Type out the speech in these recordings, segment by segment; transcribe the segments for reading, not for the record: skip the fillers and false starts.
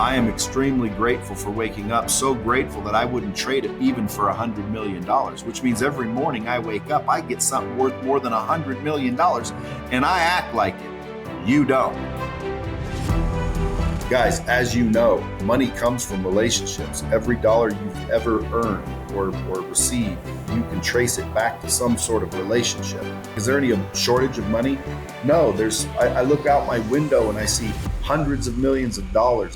I am extremely grateful for waking up, so grateful that I wouldn't trade it even for $100 million, which means every morning I wake up, I get something worth more than $100 million, and I act like it. You don't. Guys, as you know, money comes from relationships. Every dollar you've ever earned or received, you can trace it back to some sort of relationship. Is there any shortage of money? No, I look out my window and I see hundreds of millions of dollars.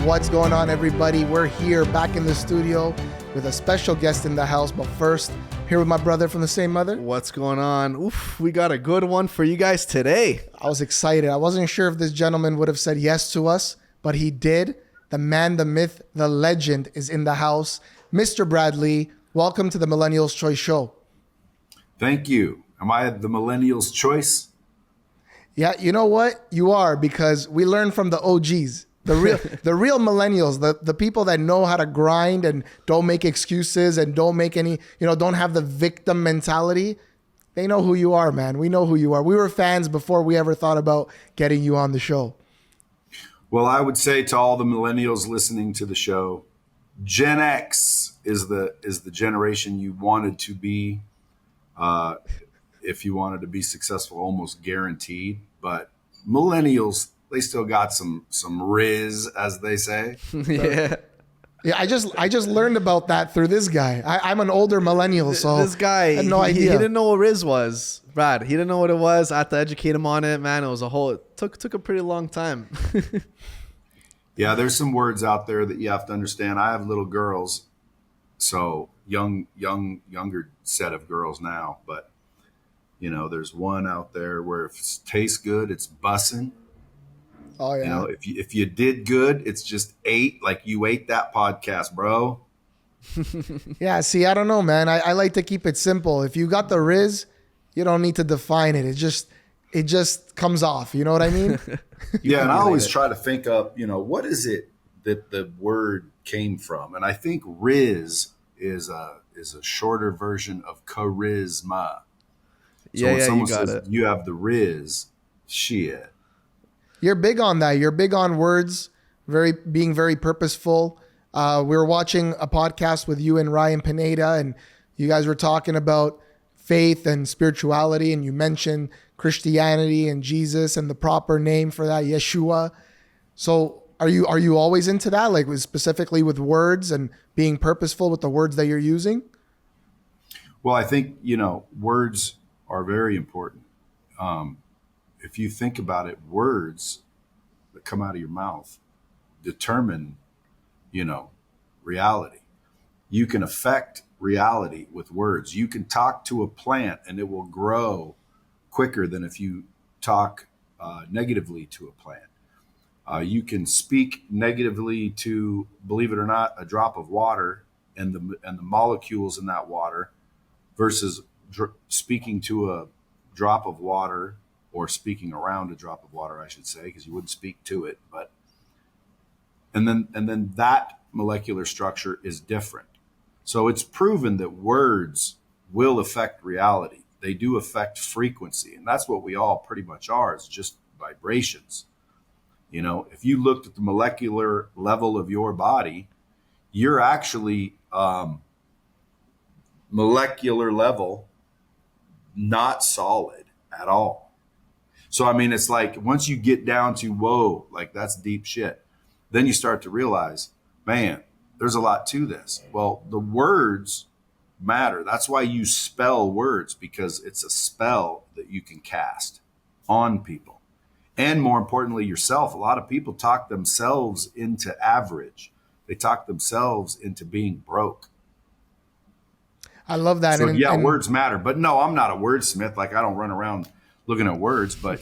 What's going on, everybody? We're here back in the studio with a special guest in the house, but first, here with my brother from the same mother. What's going on? Oof, we got a good one for you guys today. I was excited. I wasn't sure if this gentleman would have said yes to us, but he did. The man, the myth, the legend is in the house. Mr. Brad Lea, welcome to the Millennial's Choice Show. Thank you. Am I the Millennial's Choice? Yeah, you know what? You are, because we learned from the OGs. The real millennials, the people that know how to grind and don't make excuses and don't make any, don't have the victim mentality. They know who you are, man. We know who you are. We were fans before we ever thought about getting you on the show. Well, I would say to all the millennials listening to the show, Gen X is the generation you wanted to be, if you wanted to be successful, almost guaranteed. But millennials, they still got some riz, as they say. Yeah. Yeah, I just learned about that through this guy. I'm an older millennial, so this guy, I had no idea. He didn't know what Riz was, Brad. He didn't know what it was. I had to educate him on it, man. It took a pretty long time. Yeah, there's some words out there that you have to understand. I have little girls, so younger set of girls now, but there's one out there where if it tastes good, it's bussin'. Oh yeah. If you did good, it's just like you ate that podcast, bro. Yeah, see, I don't know, man. I like to keep it simple. If you got the riz, you don't need to define it. It just comes off. You know what I mean? Yeah, and I always try to think of, what is it that the word came from? And I think riz is a shorter version of charisma. So when someone says you have the riz, shit. You're big on that. You're big on words, being very purposeful. We were watching a podcast with you and Ryan Pineda, and you guys were talking about faith and spirituality, and you mentioned Christianity and Jesus and the proper name for that, Yeshua. So are you always into that, like specifically with words and being purposeful with the words that you're using? Well, I think, words are very important. If you think about it, words that come out of your mouth determine, reality. You can affect reality with words. You can talk to a plant and it will grow quicker than if you talk negatively to a plant. You can speak negatively to, believe it or not, a drop of water and the molecules in that water versus speaking to a drop of water, or speaking around a drop of water, I should say, because you wouldn't speak to it. And then that molecular structure is different. So it's proven that words will affect reality. They do affect frequency, and that's what we all pretty much are. It's just vibrations. If you looked at the molecular level of your body, you're actually molecular level not solid at all. So, it's like once you get down to, whoa, like that's deep shit, then you start to realize, man, there's a lot to this. Well, the words matter. That's why you spell words, because it's a spell that you can cast on people. And more importantly, yourself. A lot of people talk themselves into average. They talk themselves into being broke. I love that. So, words matter. But no, I'm not a wordsmith. Like, I don't run around looking at words, but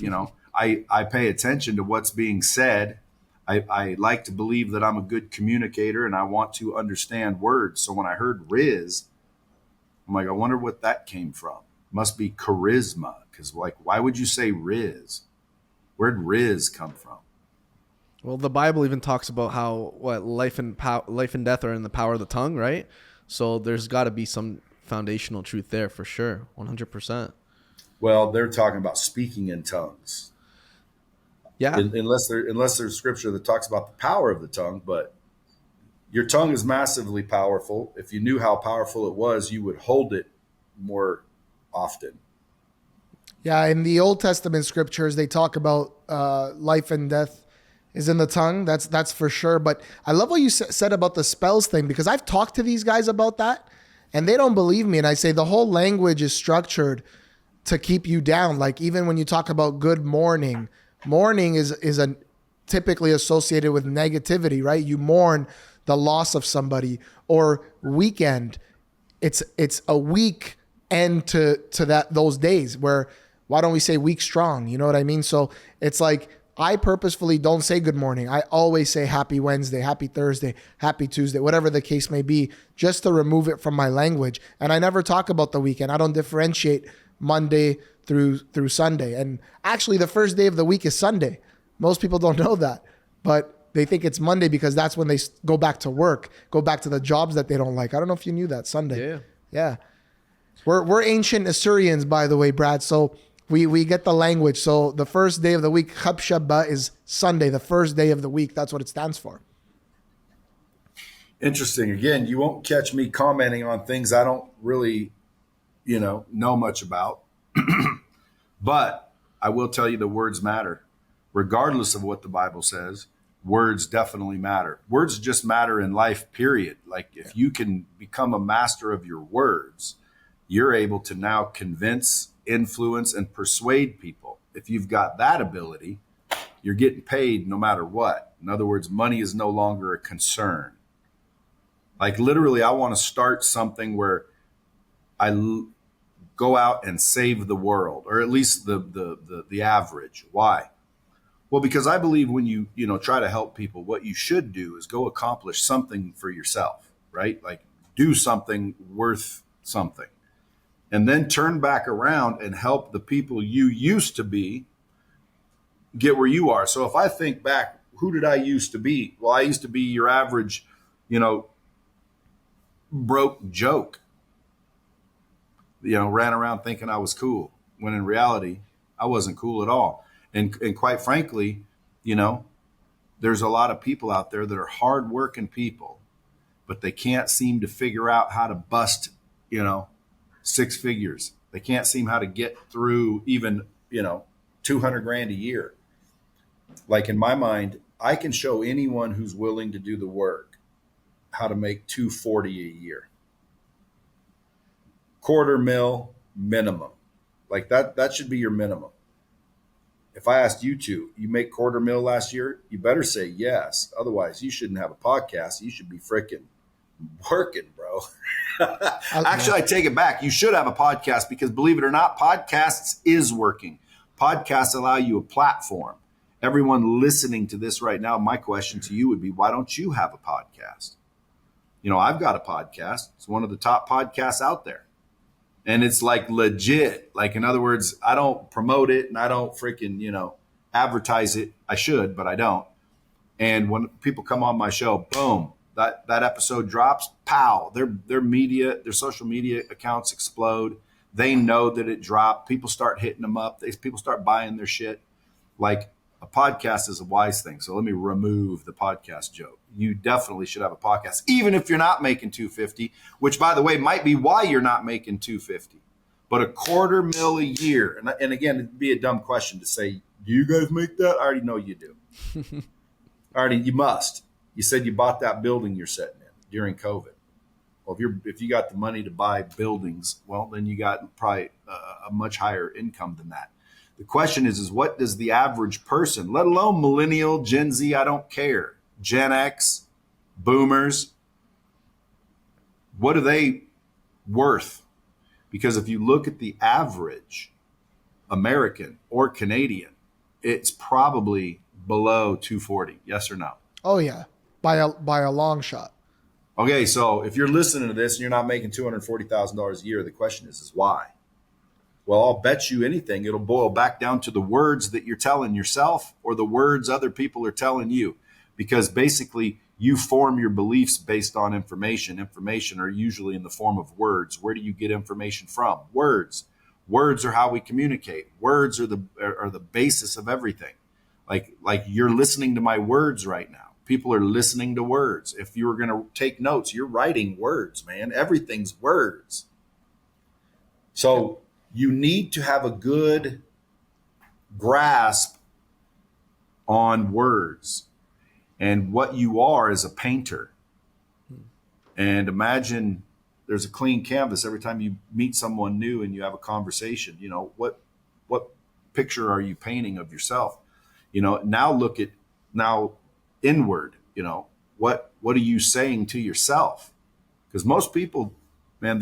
I pay attention to what's being said. I like to believe that I'm a good communicator and I want to understand words. So when I heard riz, I'm like, I wonder what that came from. Must be charisma, because why would you say riz? Where'd riz come from? Well, the Bible even talks about how life and death are in the power of the tongue, right? So there's got to be some foundational truth there for sure, 100%. Well, they're talking about speaking in tongues. Yeah. Unless there's scripture that talks about the power of the tongue. But your tongue is massively powerful. If you knew how powerful it was, you would hold it more often. Yeah, in the Old Testament scriptures, they talk about life and death is in the tongue. That's for sure. But I love what you said about the spells thing, because I've talked to these guys about that, and they don't believe me. And I say the whole language is structured to keep you down. Like even when you talk about good morning, morning is a typically associated with negativity, right? You mourn the loss of somebody. Or weekend, it's a week end to that those days where, why don't we say week strong? You know what I mean? So it's like I purposefully don't say good morning. I always say happy Wednesday, happy Thursday, happy Tuesday, whatever the case may be, just to remove it from my language. And I never talk about the weekend. I don't differentiate Monday through Sunday. And actually the first day of the week is Sunday. Most people don't know that, but they think it's Monday because that's when they go back to work, go back to the jobs that they don't like. I don't know if you knew that. Sunday. Yeah. Yeah. We're ancient Assyrians, by the way, Brad. So we get the language. So the first day of the week, Chab Shabbat, is Sunday, the first day of the week. That's what it stands for. Interesting. Again, you won't catch me commenting on things I don't really, know much about. But I will tell you the words matter. Regardless of what the Bible says, words definitely matter. Words just matter in life, period. Like if you can become a master of your words, you're able to now convince, influence, and persuade people. If you've got that ability, you're getting paid no matter what. In other words, money is no longer a concern. Like literally, I want to start something where I go out and save the world, or at least the average. Why? Well, because I believe when you try to help people, what you should do is go accomplish something for yourself, right? Like do something worth something, and then turn back around and help the people you used to be get where you are. So if I think back, who did I used to be? Well, I used to be your average, broke joke. Ran around thinking I was cool, when in reality, I wasn't cool at all. And quite frankly, there's a lot of people out there that are hardworking people, but they can't seem to figure out how to bust, six figures. They can't seem how to get through even, 200 grand a year. Like in my mind, I can show anyone who's willing to do the work how to make 240 a year. $250,000 minimum. Like that should be your minimum. If I asked you make $250,000 last year, you better say yes. Otherwise, you shouldn't have a podcast. You should be freaking working, bro. Actually, I take it back. You should have a podcast because, believe it or not, podcasts is working. Podcasts allow you a platform. Everyone listening to this right now, my question to you would be, why don't you have a podcast? I've got a podcast. It's one of the top podcasts out there. And it's like legit. Like, in other words, I don't promote it and I don't freaking, advertise it. I should, but I don't. And when people come on my show, boom, that episode drops, pow, their social media accounts explode. They know that it dropped. People start hitting them up. People start buying their shit. Like, a podcast is a wise thing. So let me remove the podcast joke. You definitely should have a podcast, even if you're not making 250, which, by the way, might be why you're not making 250. But $250,000 a year, and again, it'd be a dumb question to say, do you guys make that? I already know you do. You must. You said you bought that building you're sitting in during COVID. Well, if you got the money to buy buildings, well, then you got probably a much higher income than that. The question is what does the average person, let alone millennial, Gen Z, I don't care, Gen X, boomers, what are they worth? Because if you look at the average American or Canadian, it's probably below 240. Yes or no? Oh yeah, by a long shot. Okay, so if you're listening to this and you're not making $240,000 a year, the question is why? Well, I'll bet you anything it'll boil back down to the words that you're telling yourself or the words other people are telling you. Because basically, you form your beliefs based on information. Information are usually in the form of words. Where do you get information from? Words. Words are how we communicate. Words are the basis of everything. Like you're listening to my words right now. People are listening to words. If you were going to take notes, you're writing words, man. Everything's words. So you need to have a good grasp on words and what you are as a painter. And imagine there's a clean canvas every time you meet someone new and you have a conversation. You know, what picture are you painting of yourself? You know, now inward, you know, what are you saying to yourself? Because most people, man,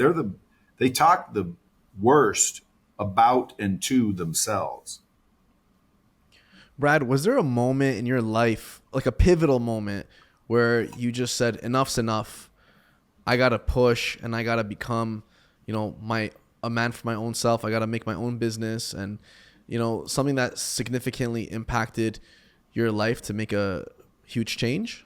they talk the worst about and to themselves. Brad, was there a moment in your life, like a pivotal moment, where you just said, enough's enough? I got to push and I got to become, you know, a man for my own self. I got to make my own business, and, you know, something that significantly impacted your life to make a huge change?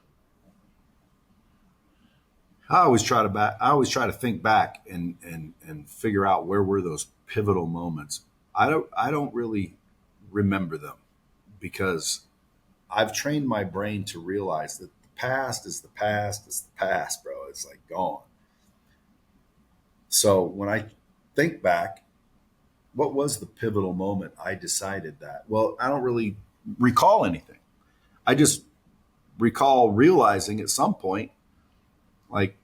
I always try to think back and figure out where were those pivotal moments. I don't really remember them because I've trained my brain to realize that the past is the past is the past, bro. It's like gone. So when I think back, what was the pivotal moment I decided that? Well, I don't really recall anything. I just recall realizing at some point, like,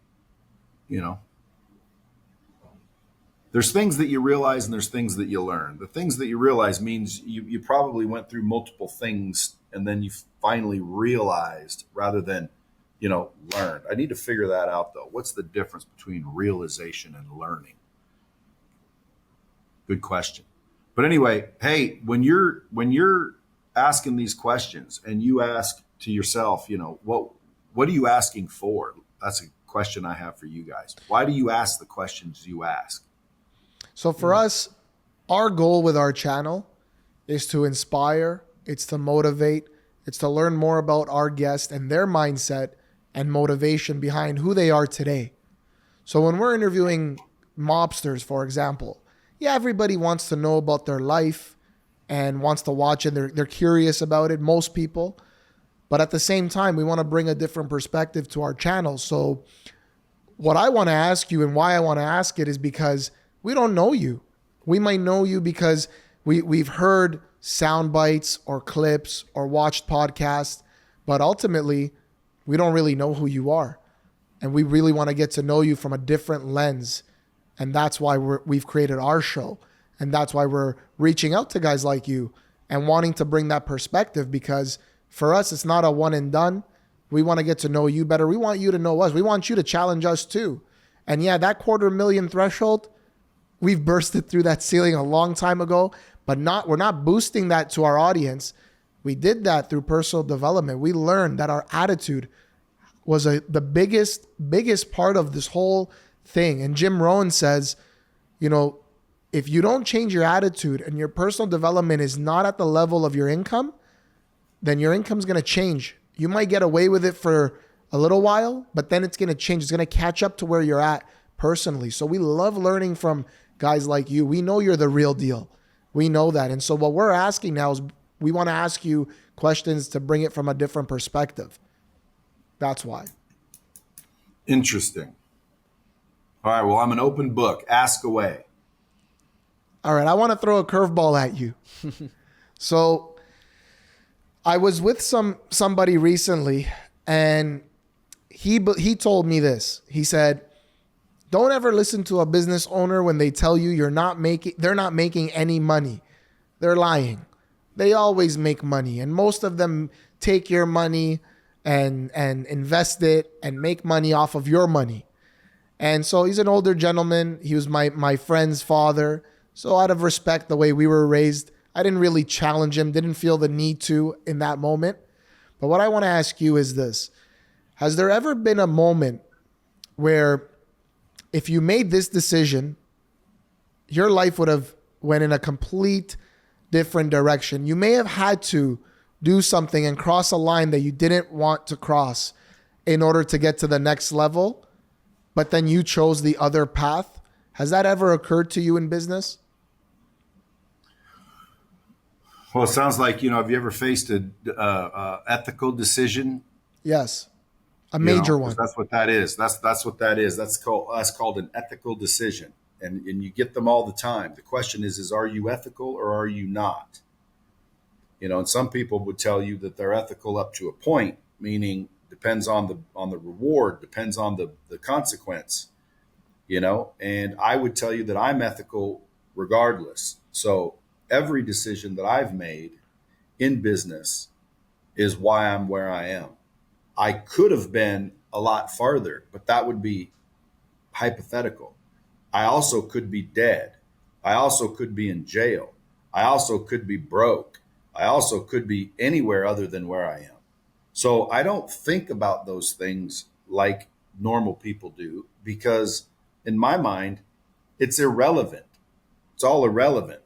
you know, there's things that you realize and there's things that you learn. The things that you realize means you probably went through multiple things and then you finally realized rather than, you know, learned. I need to figure that out though. What's the difference between realization and learning? Good question. But anyway, hey, when you're asking these questions and you ask to yourself, you know, what are you asking for? That's a question I have for you guys. Why do you ask the questions you ask? So for us, our goal with our channel is to inspire, it's to motivate, it's to learn more about our guests and their mindset and motivation behind who they are today. So when we're interviewing mobsters, for example, yeah, everybody wants to know about their life and wants to watch it. They're curious about it, most people. But at the same time, we want to bring a different perspective to our channel. So what I want to ask you and why I want to ask it is because we don't know you. We might know you because we've heard sound bites or clips or watched podcasts, but ultimately we don't really know who you are. And we really want to get to know you from a different lens. And that's why we've created our show. And that's why we're reaching out to guys like you and wanting to bring that perspective, because for us, it's not a one and done. We want to get to know you better. We want you to know us. We want you to challenge us too. And yeah, that 250,000 threshold, we've bursted through that ceiling a long time ago, but we're not boosting that to our audience. We did that through personal development. We learned that our attitude was the biggest part of this whole thing. And Jim Rohn says, you know, if you don't change your attitude and your personal development is not at the level of your income, then your income's going to change. You might get away with it for a little while, but then it's going to change. It's going to catch up to where you're at personally. So we love learning from guys like you. We know you're the real deal. We know that. And so what we're asking now is we want to ask you questions to bring it from a different perspective. That's why. Interesting. All right. Well, I'm an open book. Ask away. All right. I want to throw a curveball at you. So I was with somebody recently, and he told me this. He said, don't ever listen to a business owner when they tell you they're not making any money. They're lying. They always make money, and most of them take your money and invest it and make money off of your money. And so he's an older gentleman. He was my friend's father. So out of respect, the way we were raised, I didn't really challenge him, didn't feel the need to in that moment. But what I want to ask you is this. Has there ever been a moment where if you made this decision, your life would have went in a complete different direction? You may have had to do something and cross a line that you didn't want to cross in order to get to the next level, but then you chose the other path. Has that ever occurred to you in business? Well, it sounds like, have you ever faced a ethical decision? Yes, a major Because one. that's what that is. That's what that is. That's called an ethical decision, and you get them all the time. The question is are you ethical or are you not? And some people would tell you that they're ethical up to a point, meaning depends on the reward, depends on the consequence. And I would tell you that I'm ethical regardless. So every decision that I've made in business is why I'm where I am. I could have been a lot farther, but that would be hypothetical. I also could be dead. I also could be in jail. I also could be broke. I also could be anywhere other than where I am. So I don't think about those things like normal people do because, in my mind, it's irrelevant. It's all irrelevant.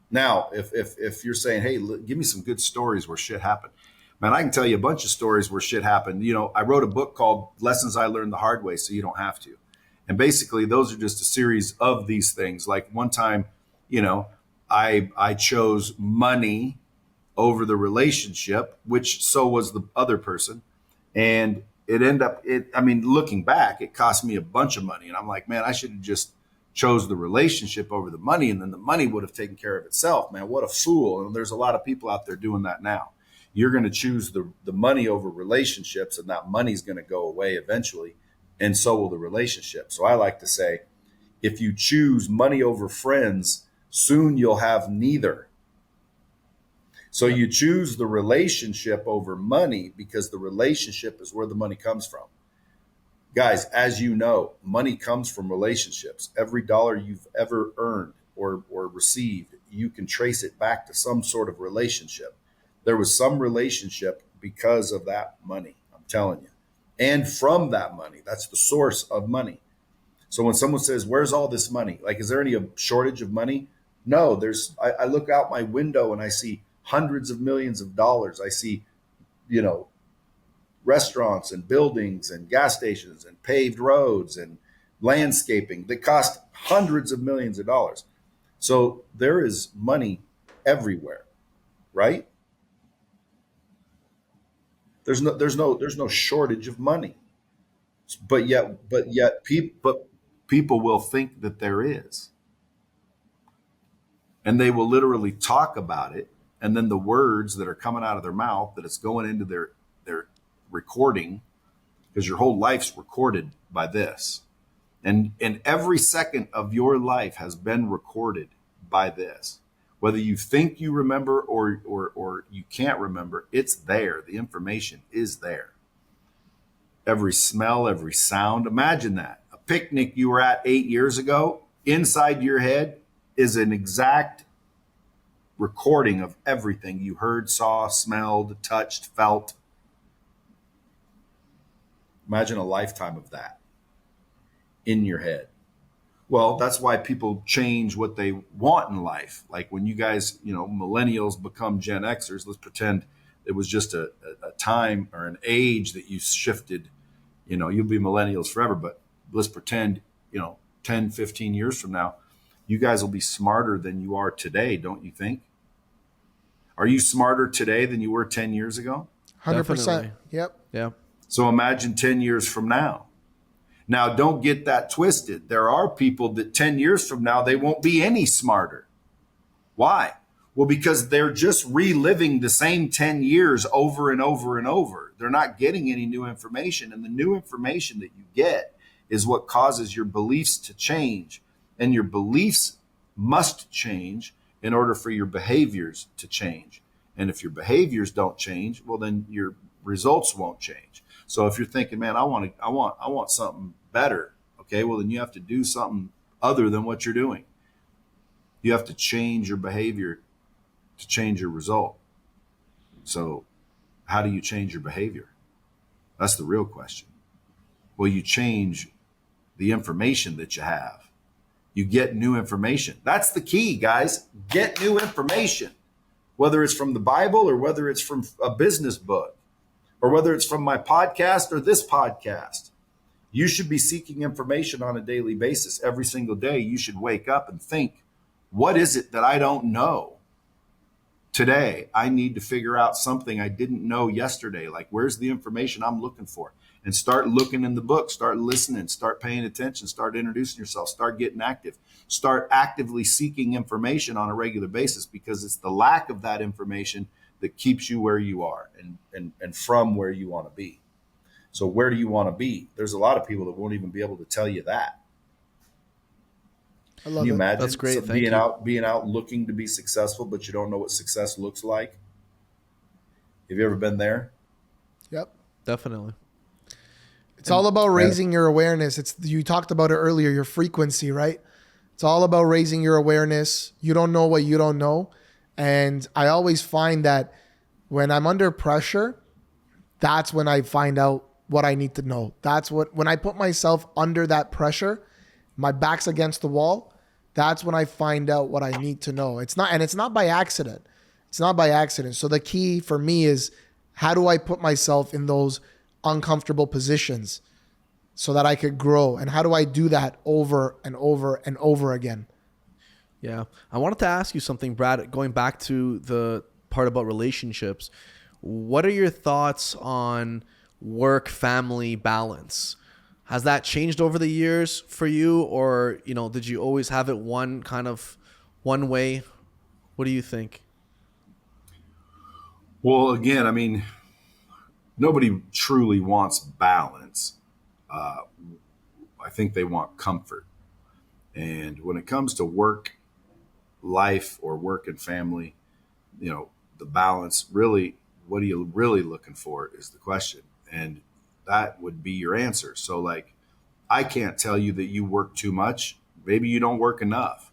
Now, if you're saying, "Hey, give me some good stories where shit happened," man, I can tell you a bunch of stories where shit happened. I wrote a book called "Lessons I Learned the Hard Way," so you don't have to. And basically, those are just a series of these things. Like one time, you know, I chose money over the relationship, which so was the other person, and it ended up. I mean, looking back, it cost me a bunch of money, and I'm like, man, I should have just chose the relationship over the money, and then the money would have taken care of itself. Man, what a fool! And there's a lot of people out there doing that now. You're going to choose the money over relationships, and that money's going to go away eventually, and so will the relationship. So I like to say, if you choose money over friends, soon you'll have neither. So you choose the relationship over money because the relationship is where the money comes from. Guys, as you know, money comes from relationships. Every dollar you've ever earned or received, you can trace it back to some sort of relationship. There was some relationship because of that money, I'm telling you. And from that money, that's the source of money. So when someone says, "Where's all this money?" Like, is there any shortage of money? No, I look out my window and I see hundreds of millions of dollars. I see, you know, restaurants and buildings and gas stations and paved roads and landscaping that cost hundreds of millions of dollars. So there is money everywhere, right? There's no shortage of money. But people will think that there is, and they will literally talk about it, and then the words that are coming out of their mouth, that it's going into their recording, because your whole life's recorded by this. And every second of your life has been recorded by this. Whether you think you remember or you can't remember, it's there. The information is there. Every smell, every sound. Imagine that. A picnic you were at 8 years ago, inside your head is an exact recording of everything you heard, saw, smelled, touched, felt. Imagine a lifetime of that in your head. Well, that's why people change what they want in life. Like when you guys, millennials become Gen Xers, let's pretend it was just a time or an age that you shifted. You'll be millennials forever, but let's pretend, 10, 15 years from now, you guys will be smarter than you are today, don't you think? Are you smarter today than you were 10 years ago? 100%. Definitely. Yep. Yeah. So imagine 10 years from now. Now, don't get that twisted. There are people that 10 years from now, they won't be any smarter. Why? Well, because they're just reliving the same 10 years over and over and over. They're not getting any new information. And the new information that you get is what causes your beliefs to change. And your beliefs must change in order for your behaviors to change. And if your behaviors don't change, well, then your results won't change. So if you're thinking, man, I want something better. Okay, well, then you have to do something other than what you're doing. You have to change your behavior to change your result. So how do you change your behavior? That's the real question. Well, you change the information that you have. You get new information. That's the key, guys. Get new information, whether it's from the Bible or whether it's from a business book or whether it's from my podcast or this podcast. You should be seeking information on a daily basis. Every single day, you should wake up and think, what is it that I don't know? Today, I need to figure out something I didn't know yesterday. Like, where's the information I'm looking for? And start looking in the book, start listening, start paying attention, start introducing yourself, start getting active, start actively seeking information on a regular basis, because it's the lack of that information that keeps you where you are and from where you want to be. So where do you want to be? There's a lot of people that won't even be able to tell you that. I Can love you it. imagine That's great. Thank being you. out looking to be successful, but you don't know what success looks like? Have you ever been there? Yep. Definitely. It's all about raising your awareness. You talked about it earlier, your frequency, right? It's all about raising your awareness. You don't know what you don't know. And I always find that when I'm under pressure, that's when I find out what I need to know. When I put myself under that pressure, my back's against the wall, that's when I find out what I need to know. It's not by accident. It's not by accident. So the key for me is, how do I put myself in those uncomfortable positions so that I could grow? And how do I do that over and over and over again? Yeah. I wanted to ask you something, Brad, going back to the part about relationships. What are your thoughts on work-family balance? Has that changed over the years for you, or, did you always have it one way? What do you think? Well, again, I mean, nobody truly wants balance. I think they want comfort. And when it comes to work life or work and family, the balance, really, what are you really looking for is the question. And that would be your answer. So, like, I can't tell you that you work too much. Maybe you don't work enough.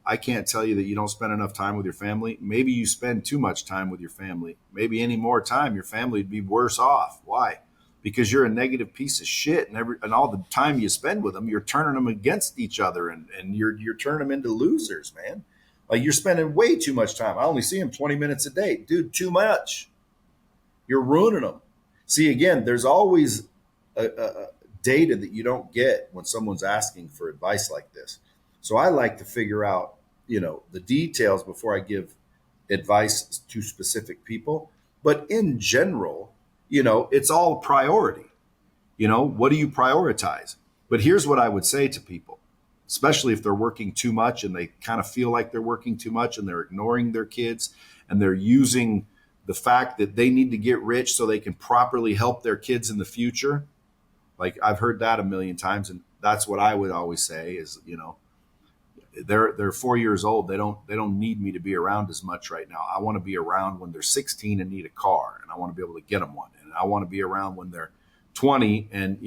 I can't tell you that you don't spend enough time with your family. Maybe you spend too much time with your family. Maybe any more time, your family would be worse off. Why? Because you're a negative piece of shit, and all the time you spend with them, you're turning them against each other, and you're turning them into losers, man. Like, you're spending way too much time. I only see them 20 minutes a day, dude. Too much. You're ruining them. See, again, there's always a data that you don't get when someone's asking for advice like this. So I like to figure out, the details before I give advice to specific people. But in general, it's all priority. What do you prioritize? But here's what I would say to people, especially if they're working too much and they kind of feel like they're working too much and they're ignoring their kids and they're using the fact that they need to get rich so they can properly help their kids in the future. Like, I've heard that a million times. And that's what I would always say is, they're 4 years old. They don't need me to be around as much right now. I want to be around when they're 16 and need a car, and I want to be able to get them one. And I want to be around when they're 20 and,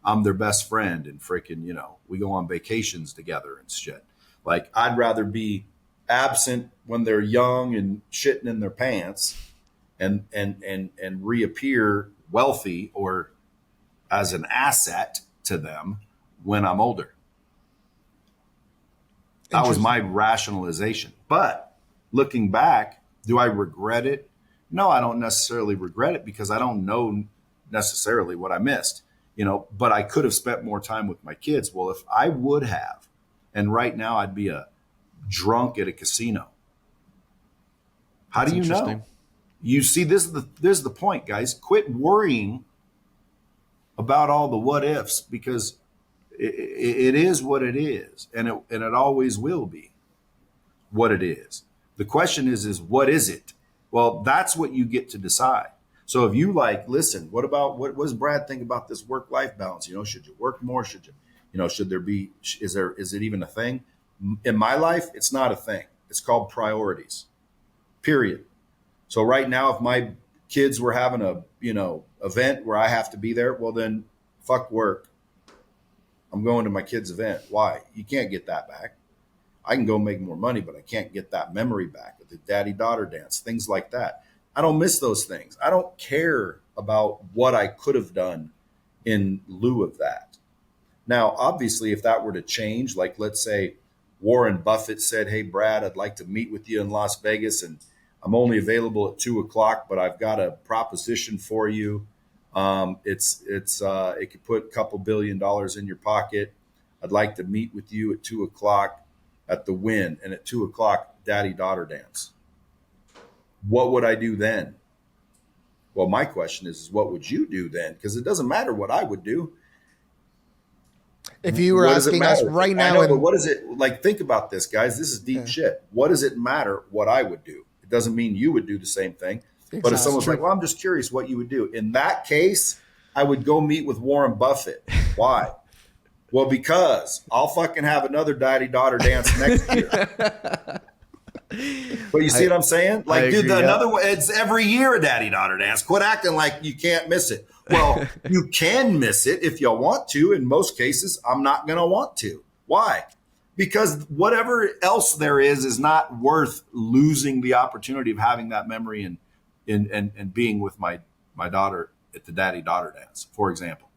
I'm their best friend and freaking, we go on vacations together and shit. Like, I'd rather be absent when they're young and shitting in their pants and reappear wealthy or as an asset to them when I'm older. That was my rationalization. But looking back, do I regret it? No, I don't necessarily regret it, because I don't know necessarily what I missed, but I could have spent more time with my kids. Well, if I would have, and right now I'd be a drunk at a casino. How do you know? You see, this is the point, guys. Quit worrying about all the what ifs, because it is what it is, and it always will be what it is. The question is what is it? Well, that's what you get to decide. So if you listen, what does Brad think about this work-life balance? Should you work more? Should you, should there be, is it even a thing? In my life, it's not a thing. It's called priorities, period. So right now, if my kids were having a, event where I have to be there, well, then fuck work. I'm going to my kid's event. Why? You can't get that back. I can go make more money, but I can't get that memory back with the daddy-daughter dance, things like that. I don't miss those things. I don't care about what I could have done in lieu of that. Now, obviously, if that were to change, like, let's say Warren Buffett said, "Hey, Brad, I'd like to meet with you in Las Vegas, and I'm only available at 2:00, but I've got a proposition for you. It could put a couple $2 billion in your pocket. I'd like to meet with you at 2:00 at the Wynn, and at 2:00, daddy-daughter dance." What would I do then? Well, my question is what would you do then? Because it doesn't matter what I would do. If you were What does it asking us matter? right I now, know, but and what is it like? Think about this, guys. This is deep yeah, shit. What does it matter what I would do? It doesn't mean you would do the same thing. But if exactly. someone's like, well, I'm just curious what you would do. In that case, I would go meet with Warren Buffett. Why? Well, because I'll fucking have another daddy daughter dance next year. But you see what I'm saying? Like, I dude, agree, another one, it's every year a daddy daughter dance. Quit acting like you can't miss it. Well, you can miss it if you want to. In most cases, I'm not going to want to. Why? Because whatever else there is not worth losing the opportunity of having that memory and being with my daughter at the daddy daughter dance, for example.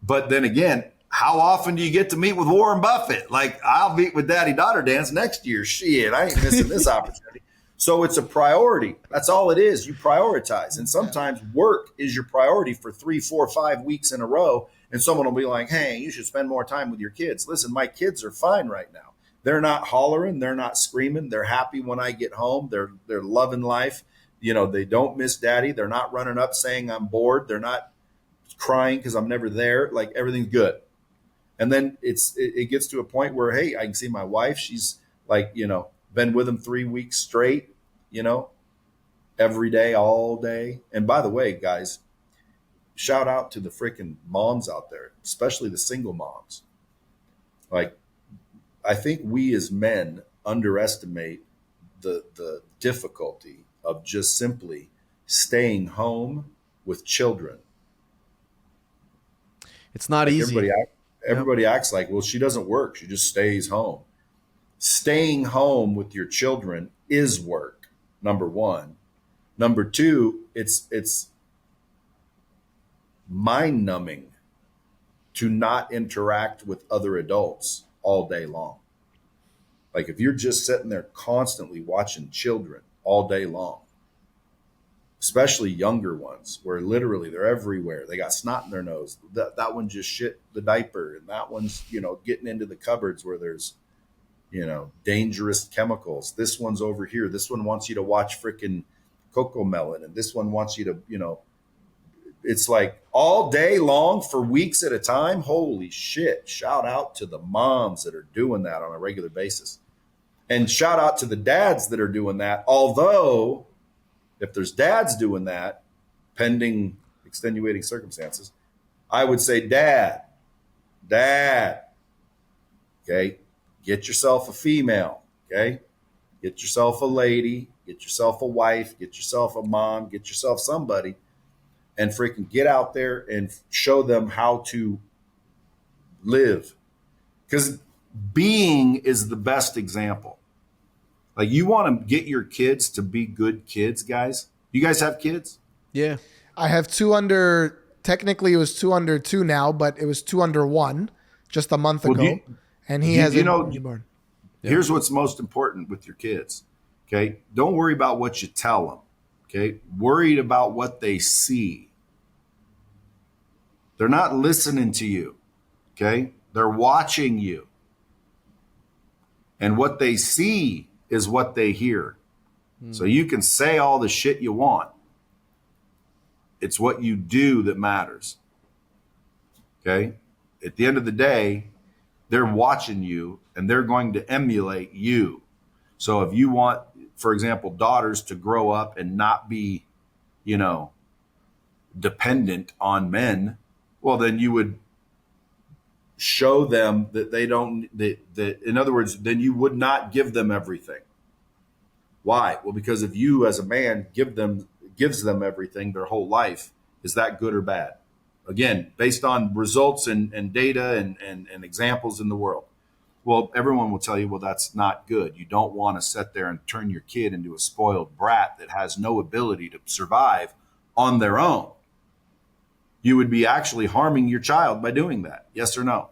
But then again, how often do you get to meet with Warren Buffett? Like, I'll meet with daddy daughter dance next year. Shit, I ain't missing this opportunity. So it's a priority. That's all it is. You prioritize. And sometimes work is your priority for 3, 4, 5 weeks in a row. And someone will be like, hey, you should spend more time with your kids. Listen, my kids are fine right now. They're not hollering. They're not screaming. They're happy when I get home. They're loving life. You know, they don't miss daddy. They're not running up saying I'm bored. They're not crying because I'm never there. Like, everything's good. And then it gets to a point where, hey, I can see my wife. She's like, you know, been with him 3 weeks straight, you know, every day, all day. And by the way, guys, shout out to the freaking moms out there, especially the single moms. Like, I think we as men underestimate the difficulty of just simply staying home with children. It's not Like, easy. everybody acts like, well, she doesn't work. She just stays home. Staying home with your children is work. Number one. Number two, it's mind numbing to not interact with other adults all day long. Like, if you're just sitting there constantly watching children all day long, especially younger ones, where literally they're everywhere. They got snot in their nose. That one just shit the diaper, and that one's, you know, getting into the cupboards where there's, you know, dangerous chemicals. This one's over here. This one wants you to watch freaking Coco Melon, and this one wants you to, you know, it's like all day long for weeks at a time. Holy shit. Shout out to the moms that are doing that on a regular basis. And shout out to the dads that are doing that. Although, if there's dads doing that, pending extenuating circumstances, I would say, dad, okay, get yourself a female, okay? Get yourself a lady, get yourself a wife, get yourself a mom, get yourself somebody, and freaking get out there and show them how to live. Because being is the best example. Like, you want to get your kids to be good kids, guys. You guys have kids? Yeah. I have two under. Technically, it was two under two now, but it was two under one just a month ago, and he has a newborn. Here's what's most important with your kids. Okay, don't worry about what you tell them. Okay, worried about what they see. They're not listening to you. Okay, they're watching you, and what they see is what they hear. So you can say all the shit you want. It's what you do that matters. Okay? At the end of the day, they're watching you and they're going to emulate you. So if you want, for example, daughters to grow up and not be, you know, dependent on men, well, then you would show them that they don't, that in other words, then you would not give them everything. Why? Well, because if you as a man gives them everything their whole life, is that good or bad? Again, based on results and data and examples in the world. Well, everyone will tell you, well, that's not good. You don't want to sit there and turn your kid into a spoiled brat that has no ability to survive on their own. You would be actually harming your child by doing that. Yes or no?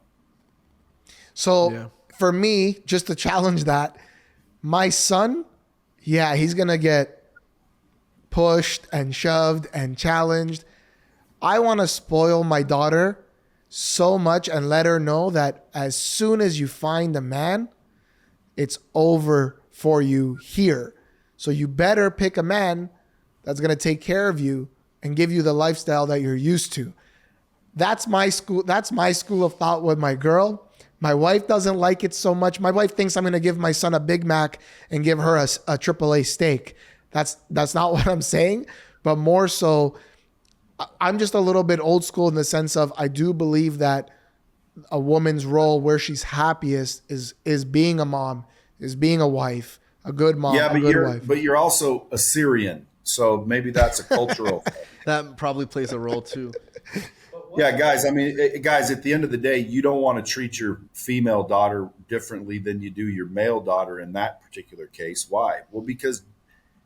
So for me, just to challenge that, my son, yeah, he's going to get pushed and shoved and challenged. I want to spoil my daughter so much and let her know that as soon as you find a man, it's over for you here. So you better pick a man that's going to take care of you and give you the lifestyle that you're used to. That's my school. That's my school of thought with my girl. My wife doesn't like it so much. My wife thinks I'm going to give my son a Big Mac and give her a AAA steak. That's not what I'm saying, but more so, I'm just a little bit old school in the sense of I do believe that a woman's role where she's happiest is being a mom, is being a wife, a good mom, Yeah, a but good wife. you're also Assyrian, so maybe that's a cultural thing. That probably plays a role too. Yeah, guys, I mean, guys, at the end of the day, you don't want to treat your female daughter differently than you do your male daughter in that particular case. Why? Well, because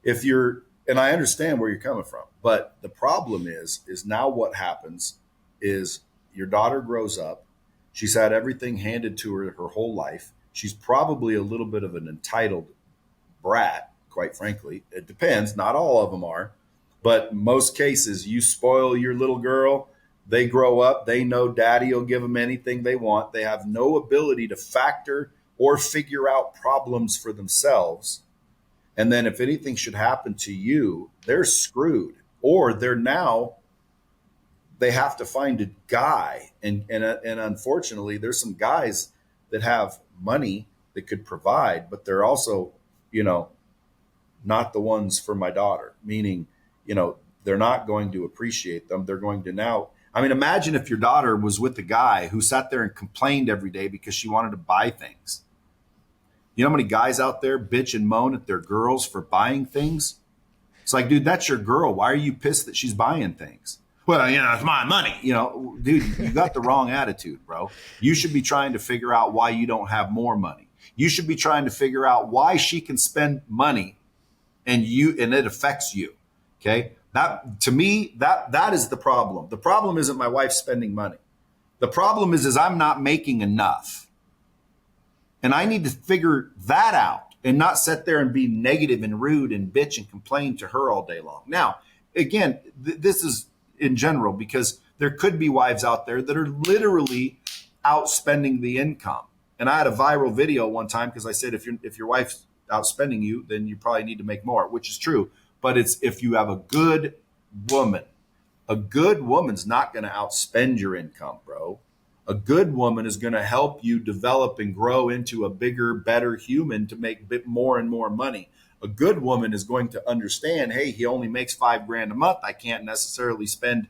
if you're, and I understand where you're coming from, but the problem is now what happens is your daughter grows up. She's had everything handed to her whole life. She's probably a little bit of an entitled brat, quite frankly. It depends. Not all of them are, but most cases, you spoil your little girl. They grow up. They know daddy will give them anything they want. They have no ability to factor or figure out problems for themselves. And then if anything should happen to you, they're screwed. Or they have to find a guy. And unfortunately, there's some guys that have money that could provide, but they're also, not the ones for my daughter, meaning, they're not going to appreciate them. They're going to now, imagine if your daughter was with a guy who sat there and complained every day because she wanted to buy things. You know how many guys out there bitch and moan at their girls for buying things? It's like, dude, that's your girl. Why are you pissed that she's buying things? Well, it's my money. Dude, you got the wrong attitude, bro. You should be trying to figure out why you don't have more money. You should be trying to figure out why she can spend money and it affects you. Okay. That to me, that is the problem. The problem isn't my wife spending money. The problem is I'm not making enough. And I need to figure that out and not sit there and be negative and rude and bitch and complain to her all day long. Now, again, this is in general, because there could be wives out there that are literally outspending the income. And I had a viral video one time because I said, if your wife's outspending you, then you probably need to make more, which is true. But it's if you have a good woman's not going to outspend your income, bro. A good woman is going to help you develop and grow into a bigger, better human to make a bit more and more money. A good woman is going to understand, hey, he only makes $5,000 a month. I can't necessarily spend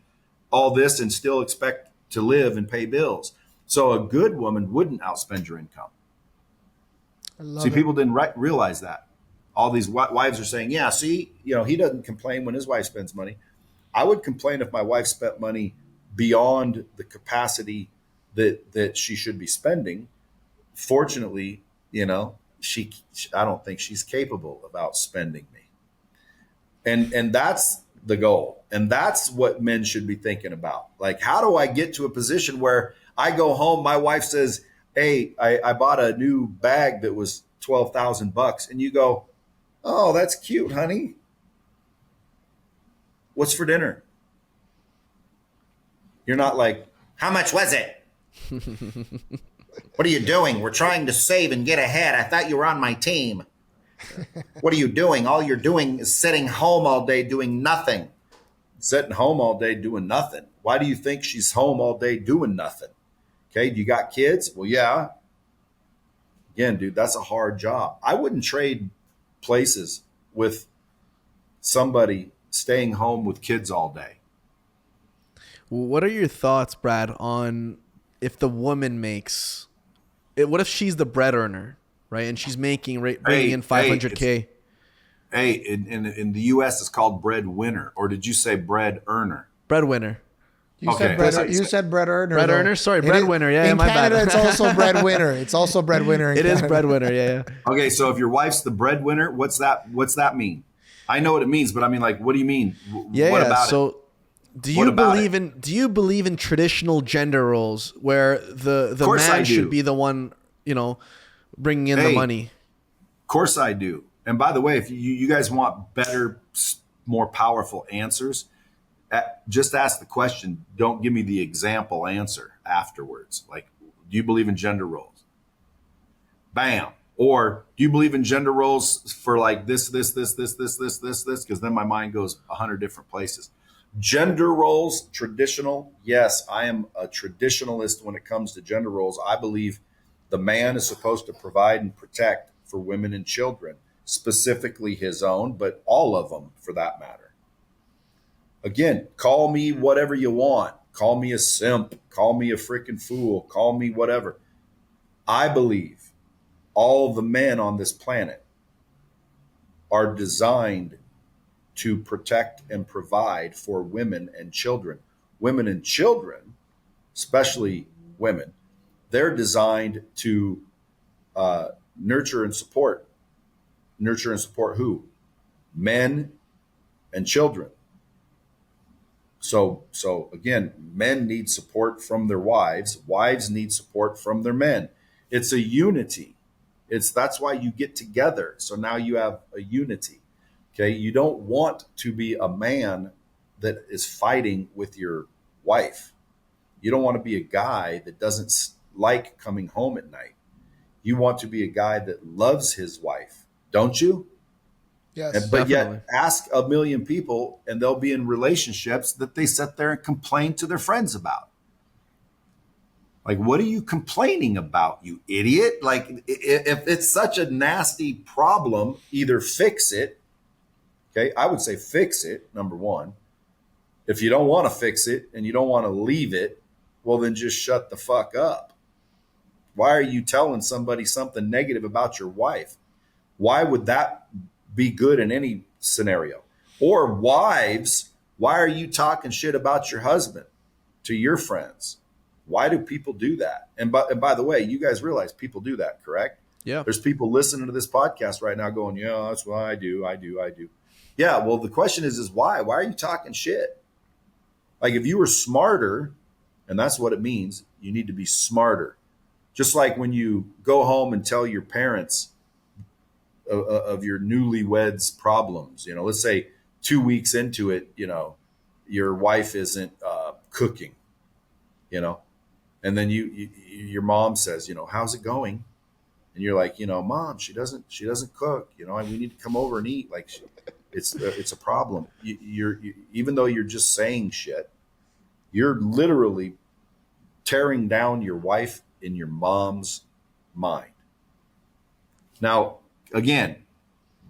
all this and still expect to live and pay bills. So a good woman wouldn't outspend your income. See, people didn't realize that. All these wives are saying, yeah, see, he doesn't complain when his wife spends money. I would complain if my wife spent money beyond the capacity that she should be spending. Fortunately, I don't think she's capable of outspending me. And that's the goal. And that's what men should be thinking about. Like, how do I get to a position where I go home, my wife says, hey, I bought a new bag that was $12,000, and you go, oh, that's cute, honey. What's for dinner? You're not like, how much was it? What are you doing? We're trying to save and get ahead. I thought you were on my team. What are you doing? All you're doing is sitting home all day doing nothing. Sitting home all day doing nothing. Why do you think she's home all day doing nothing? Okay, do you got kids? Well, yeah. Again, dude, that's a hard job. I wouldn't trade places with somebody staying home with kids all day. What are your thoughts, Brad, on if the woman makes it? What if she's the bread earner, right? And she's bringing in $500K. Hey, in the U.S., it's called breadwinner. Or did you say bread earner? Breadwinner. You said bread earner. Bread earner. Sorry, breadwinner. Yeah, in my Canada, bad. It's also breadwinner. It's also breadwinner. It is breadwinner. Yeah. Okay, so if your wife's the breadwinner, what's that mean? I know what it means, but what do you mean? What about it? So, do you believe in traditional gender roles where the man should be the one, bringing in the money? Of course I do. And by the way, if you guys want better, more powerful answers, just ask the question. Don't give me the example answer afterwards. Like, do you believe in gender roles? Bam. Or do you believe in gender roles for like this, because then my mind goes 100 different places. Gender roles, traditional. Yes, I am a traditionalist when it comes to gender roles. I believe the man is supposed to provide and protect for women and children, specifically his own, but all of them for that matter. Again, call me whatever you want. Call me a simp. Call me a freaking fool. Call me whatever. I believe all the men on this planet are designed to protect and provide for women and children. Women and children, especially women, they're designed to nurture and support. Nurture and support who? Men and children. So again, men need support from their wives. Wives need support from their men. It's a unity. That's why you get together. So now you have a unity. Okay. You don't want to be a man that is fighting with your wife. You don't want to be a guy that doesn't like coming home at night. You want to be a guy that loves his wife, don't you? Yes. But Definitely. yet ask a million people and they'll be in relationships that they sit there and complain to their friends about. Like, what are you complaining about, you idiot? Like, if it's such a nasty problem, either fix it. Okay. I would say fix it, number one. If you don't want to fix it and you don't want to leave it, well, then just shut the fuck up. Why are you telling somebody something negative about your wife? Why would that be good in any scenario? Or wives, why are you talking shit about your husband to your friends? Why do people do that? And by the way, you guys realize people do that, correct? Yeah. There's people listening to this podcast right now going, yeah, that's what I do. Yeah, well, the question is why? Why are you talking shit? Like, if you were smarter, and that's what it means, you need to be smarter. Just like when you go home and tell your parents of your newlyweds problems, let's say 2 weeks into it, your wife isn't cooking, and then your mom says, how's it going? And you're like, Mom, she doesn't cook, and we need to come over and eat. Like, it's a problem. Even though you're just saying shit, you're literally tearing down your wife in your mom's mind. Now, again,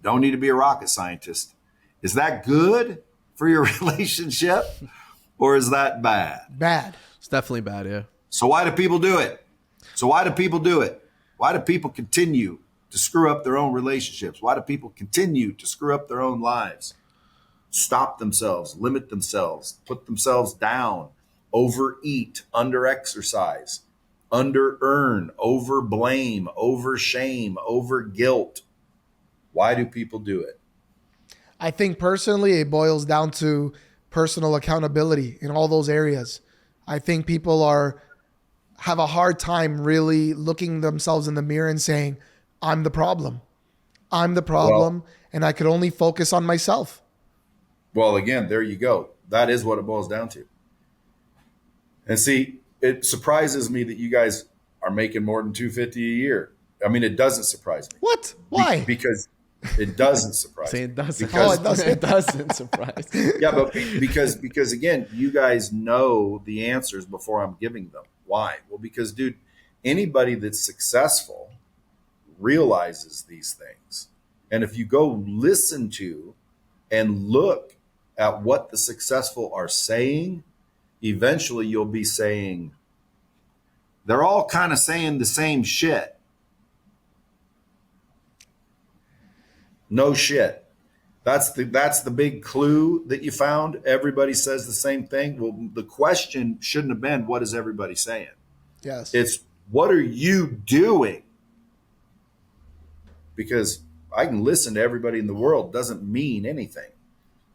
don't need to be a rocket scientist. Is that good for your relationship or is that bad? Bad. It's definitely bad. Yeah. So why do people do it? Why do people continue to screw up their own relationships? Why do people continue to screw up their own lives? Stop themselves, limit themselves, put themselves down, overeat, under-exercise, under-earn, over-blame, over-shame, over-guilt. Why do people do it? I think personally it boils down to personal accountability in all those areas. I think people have a hard time really looking themselves in the mirror and saying, I'm the problem. I'm the problem, and I could only focus on myself. Well, again, there you go. That is what it boils down to. And see, it surprises me that you guys are making more than $250 a year. I mean, it doesn't surprise me. What? Why? Because it doesn't surprise Say me. it doesn't. Because, it doesn't. It doesn't surprise. yeah, but because again, you guys know the answers before I'm giving them. Why? Well, because, dude, anybody that's successful realizes these things. And if you go listen to and look at what the successful are saying, eventually you'll be saying, they're all kind of saying the same shit. No shit. That's the big clue that you found. Everybody says the same thing. Well, the question shouldn't have been, what is everybody saying? Yes. It's, what are you doing? Because I can listen to everybody in the world doesn't mean anything.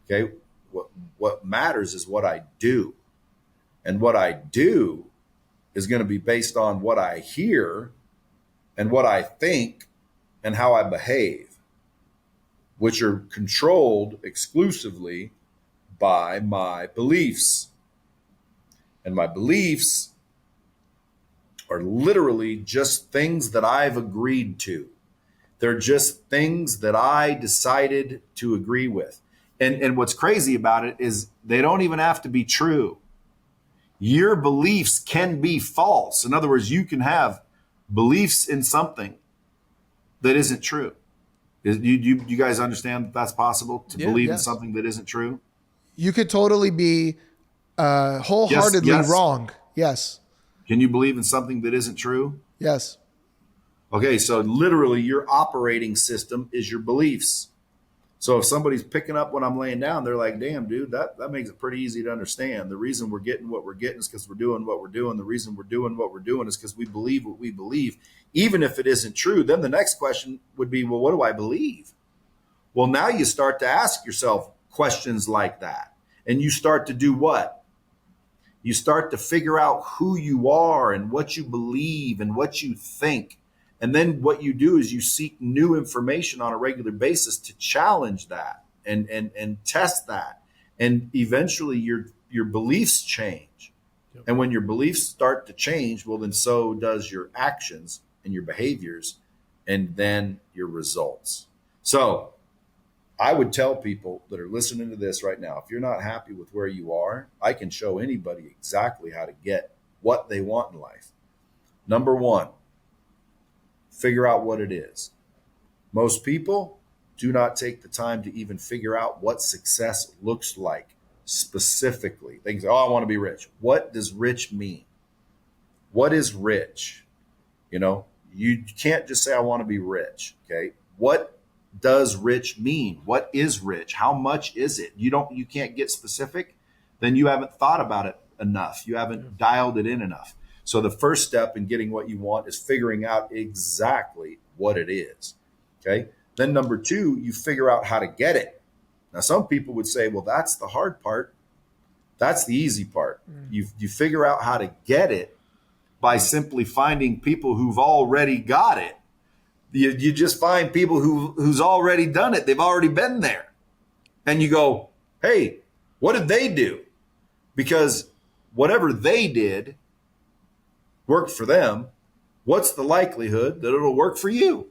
Okay. What matters is what I do. And what I do is going to be based on what I hear and what I think and how I behave, which are controlled exclusively by my beliefs. And my beliefs are literally just things that I've agreed to. They're just things that I decided to agree with. And what's crazy about it is they don't even have to be true. Your beliefs can be false. In other words, you can have beliefs in something that isn't true. You guys understand that that's possible to believe in Yes. something that isn't true? You could totally be wholeheartedly Yes. wrong. Yes. Can you believe in something that isn't true? Yes. Okay, so literally your operating system is your beliefs. So if somebody's picking up what I'm laying down, they're like, damn, dude, that makes it pretty easy to understand. The reason we're getting what we're getting is because we're doing what we're doing. The reason we're doing what we're doing is because we believe what we believe. Even if it isn't true, then the next question would be, well, what do I believe? Well, now you start to ask yourself questions like that. And you start to do what? You start to figure out who you are and what you believe and what you think. And then what you do is you seek new information on a regular basis to challenge that and test that. And eventually your beliefs change. Yep. And when your beliefs start to change, well, then so does your actions and your behaviors and then your results. So I would tell people that are listening to this right now, if you're not happy with where you are, I can show anybody exactly how to get what they want in life. Number one, figure out what it is. Most people do not take the time to even figure out what success looks like specifically. They say, oh, I want to be rich. What does rich mean? What is rich? You can't just say, I want to be rich. Okay. What does rich mean? What is rich? How much is it? You can't get specific, then you haven't thought about it enough. You haven't dialed it in enough. So the first step in getting what you want is figuring out exactly what it is. Okay. Then number two, you figure out how to get it. Now, some people would say, well, that's the hard part. That's the easy part. You figure out how to get it by simply finding people who've already got it. You just find people who's already done it. They've already been there. And you go, hey, what did they do? Because whatever they did worked for them. What's the likelihood that it'll work for you?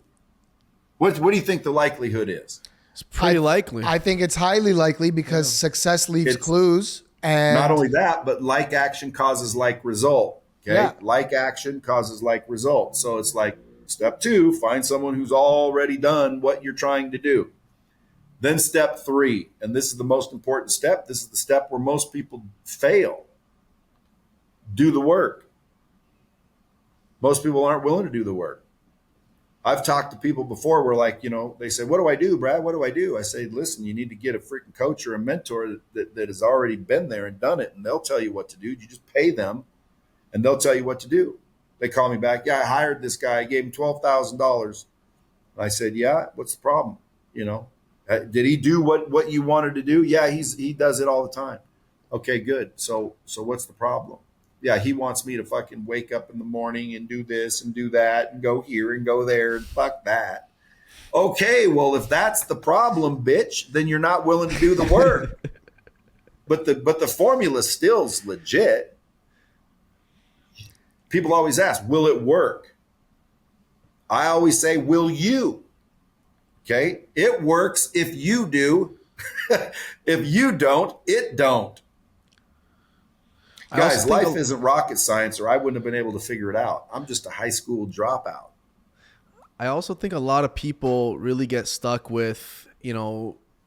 What do you think the likelihood is? It's pretty likely. I think it's highly likely because success leaves clues. And not only that, but like action causes like result. Okay. Yeah. Like action causes like result. So it's like, step two, find someone who's already done what you're trying to do. Then step three, and this is the most important step. This is the step where most people fail. Do the work. Most people aren't willing to do the work. I've talked to people before where they say, what do I do, Brad? What do I do? I say, listen, you need to get a freaking coach or a mentor that has already been there and done it, and they'll tell you what to do. You just pay them, and they'll tell you what to do. They call me back. Yeah, I hired this guy. I gave him $12,000. I said, yeah, what's the problem? Did he do what you wanted to do? Yeah, he does it all the time. Okay, good. So what's the problem? Yeah, he wants me to fucking wake up in the morning and do this and do that and go here and go there and fuck that. Okay, well, if that's the problem, bitch, then you're not willing to do the work. But the formula still's legit. People always ask, will it work? I always say, will you? Okay. It works if you do. If you don't, it don't. Guys, life isn't rocket science, or I wouldn't have been able to figure it out. I'm just a high school dropout. I also think a lot of people really get stuck with,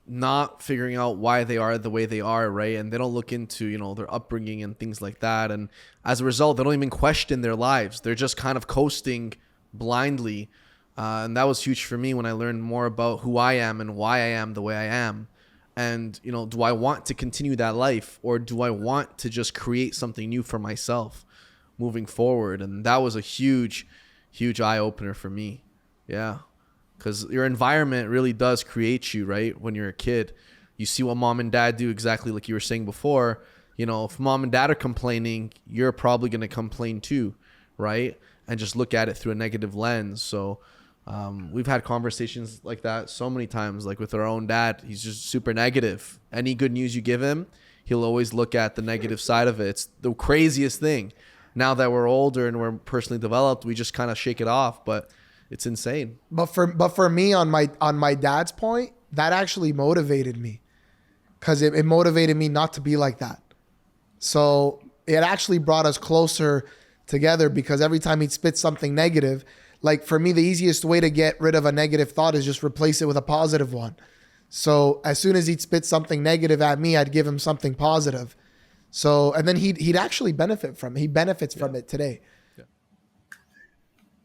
not figuring out why they are the way they are, right? And they don't look into, their upbringing and things like that. And as a result, they don't even question their lives. They're just kind of coasting blindly. And that was huge for me when I learned more about who I am and why I am the way I am. And, do I want to continue that life, or do I want to just create something new for myself moving forward? And that was a huge, huge eye opener for me. Yeah. Because your environment really does create you, right? When you're a kid, you see what mom and dad do, exactly like you were saying before. If mom and dad are complaining, you're probably going to complain too, right? And just look at it through a negative lens. So we've had conversations like that so many times, like with our own dad. He's just super negative. Any good news you give him, he'll always look at the negative side of it. It's the craziest thing. Now that we're older and we're personally developed, we just kind of shake it off. But It's insane. But for me, on my dad's point, that actually motivated me, because it motivated me not to be like that. So it actually brought us closer together, because every time he'd spit something negative, like for me, the easiest way to get rid of a negative thought is just replace it with a positive one. So as soon as he'd spit something negative at me, I'd give him something positive. So, and then he'd actually benefit from it. He benefits from it today.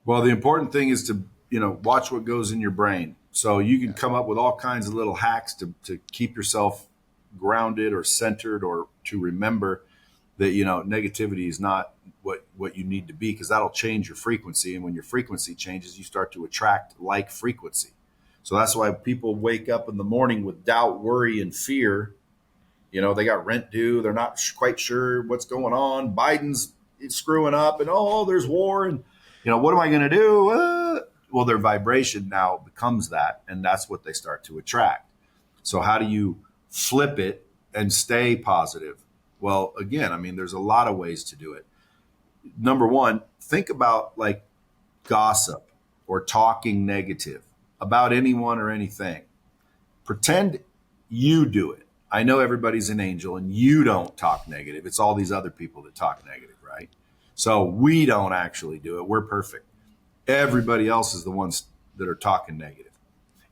Well, the important thing is to, watch what goes in your brain. So you can come up with all kinds of little hacks to keep yourself grounded or centered, or to remember that, negativity is not what you need to be, because that'll change your frequency. And when your frequency changes, you start to attract like frequency. So that's why people wake up in the morning with doubt, worry, and fear. They got rent due. They're not quite sure what's going on. Biden's screwing up, and there's war, and what am I going to do? Well, their vibration now becomes that, and that's what they start to attract. So how do you flip it and stay positive? Well, again, there's a lot of ways to do it. Number one, think about like gossip or talking negative about anyone or anything. Pretend you do it. I know everybody's an angel and you don't talk negative. It's all these other people that talk negative, right? So we don't actually do it. We're perfect. Everybody else is the ones that are talking negative.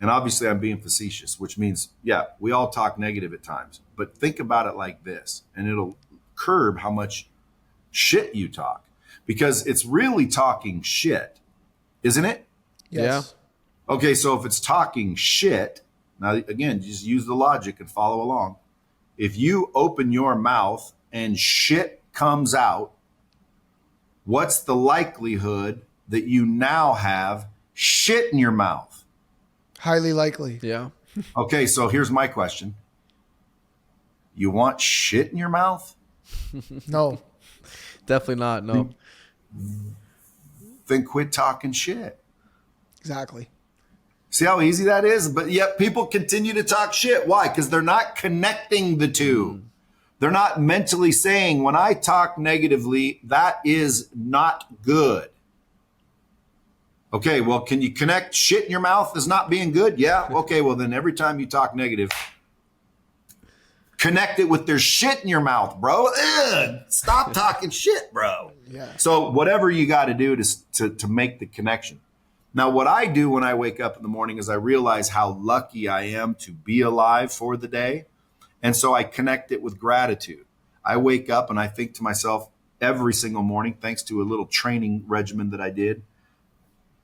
And obviously I'm being facetious, which means, yeah, we all talk negative at times. But think about it like this, and it'll curb how much shit you talk, because it's really talking shit, isn't it? Yes. Yeah. Okay, so if it's talking shit, now again, just use the logic and follow along. If you open your mouth and shit comes out, what's the likelihood that you now have shit in your mouth? Highly likely. Yeah. Okay, so here's my question. You want shit in your mouth? No. Definitely not. No. Then quit talking shit. Exactly. See how easy that is? But yet people continue to talk shit. Why? Because they're not connecting the two. They're not mentally saying, when I talk negatively, that is not good. Okay, well, can you connect shit in your mouth as not being good? Yeah. Okay, well, then every time you talk negative, connect it with there's shit in your mouth, bro. Ugh, stop talking shit, bro. Yeah. So whatever you got to do to make the connection. Now, what I do when I wake up in the morning is I realize how lucky I am to be alive for the day. And so I connect it with gratitude. I wake up and I think to myself every single morning, thanks to a little training regimen that I did,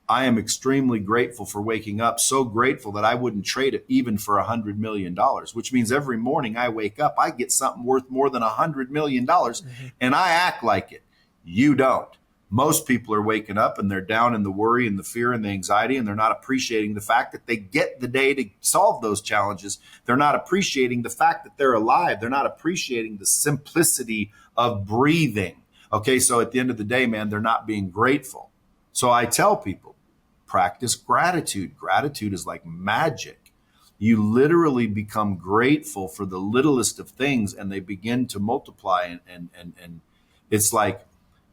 I am extremely grateful for waking up, so grateful that I wouldn't trade it even for $100 million, which means every morning I wake up, I get something worth more than $100 million, and I act like it. You don't. Most people are waking up and they're down in the worry and the fear and the anxiety, and they're not appreciating the fact that they get the day to solve those challenges. They're not appreciating the fact that they're alive. They're not appreciating the simplicity of breathing. Okay, so at the end of the day, man, they're not being grateful. So I tell people, practice gratitude. Gratitude is like magic. You literally become grateful for the littlest of things, and they begin to multiply. And it's like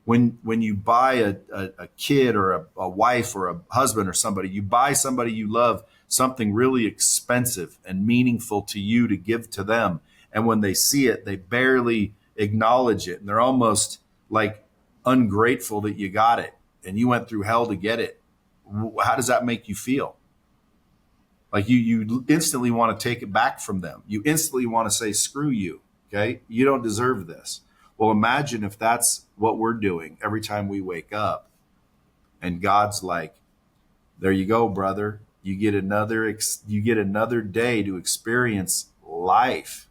when you buy a kid or a wife or a husband or somebody, you buy somebody you love something really expensive and meaningful to you to give to them. And when they see it, they barely acknowledge it. And they're almost like ungrateful that you got it and you went through hell to get it. How does that make you feel? Like you instantly want to take it back from them. You instantly want to say, screw you. Okay. You don't deserve this. Well, imagine if that's what we're doing every time we wake up and God's like, there you go, brother. You get another day to experience life.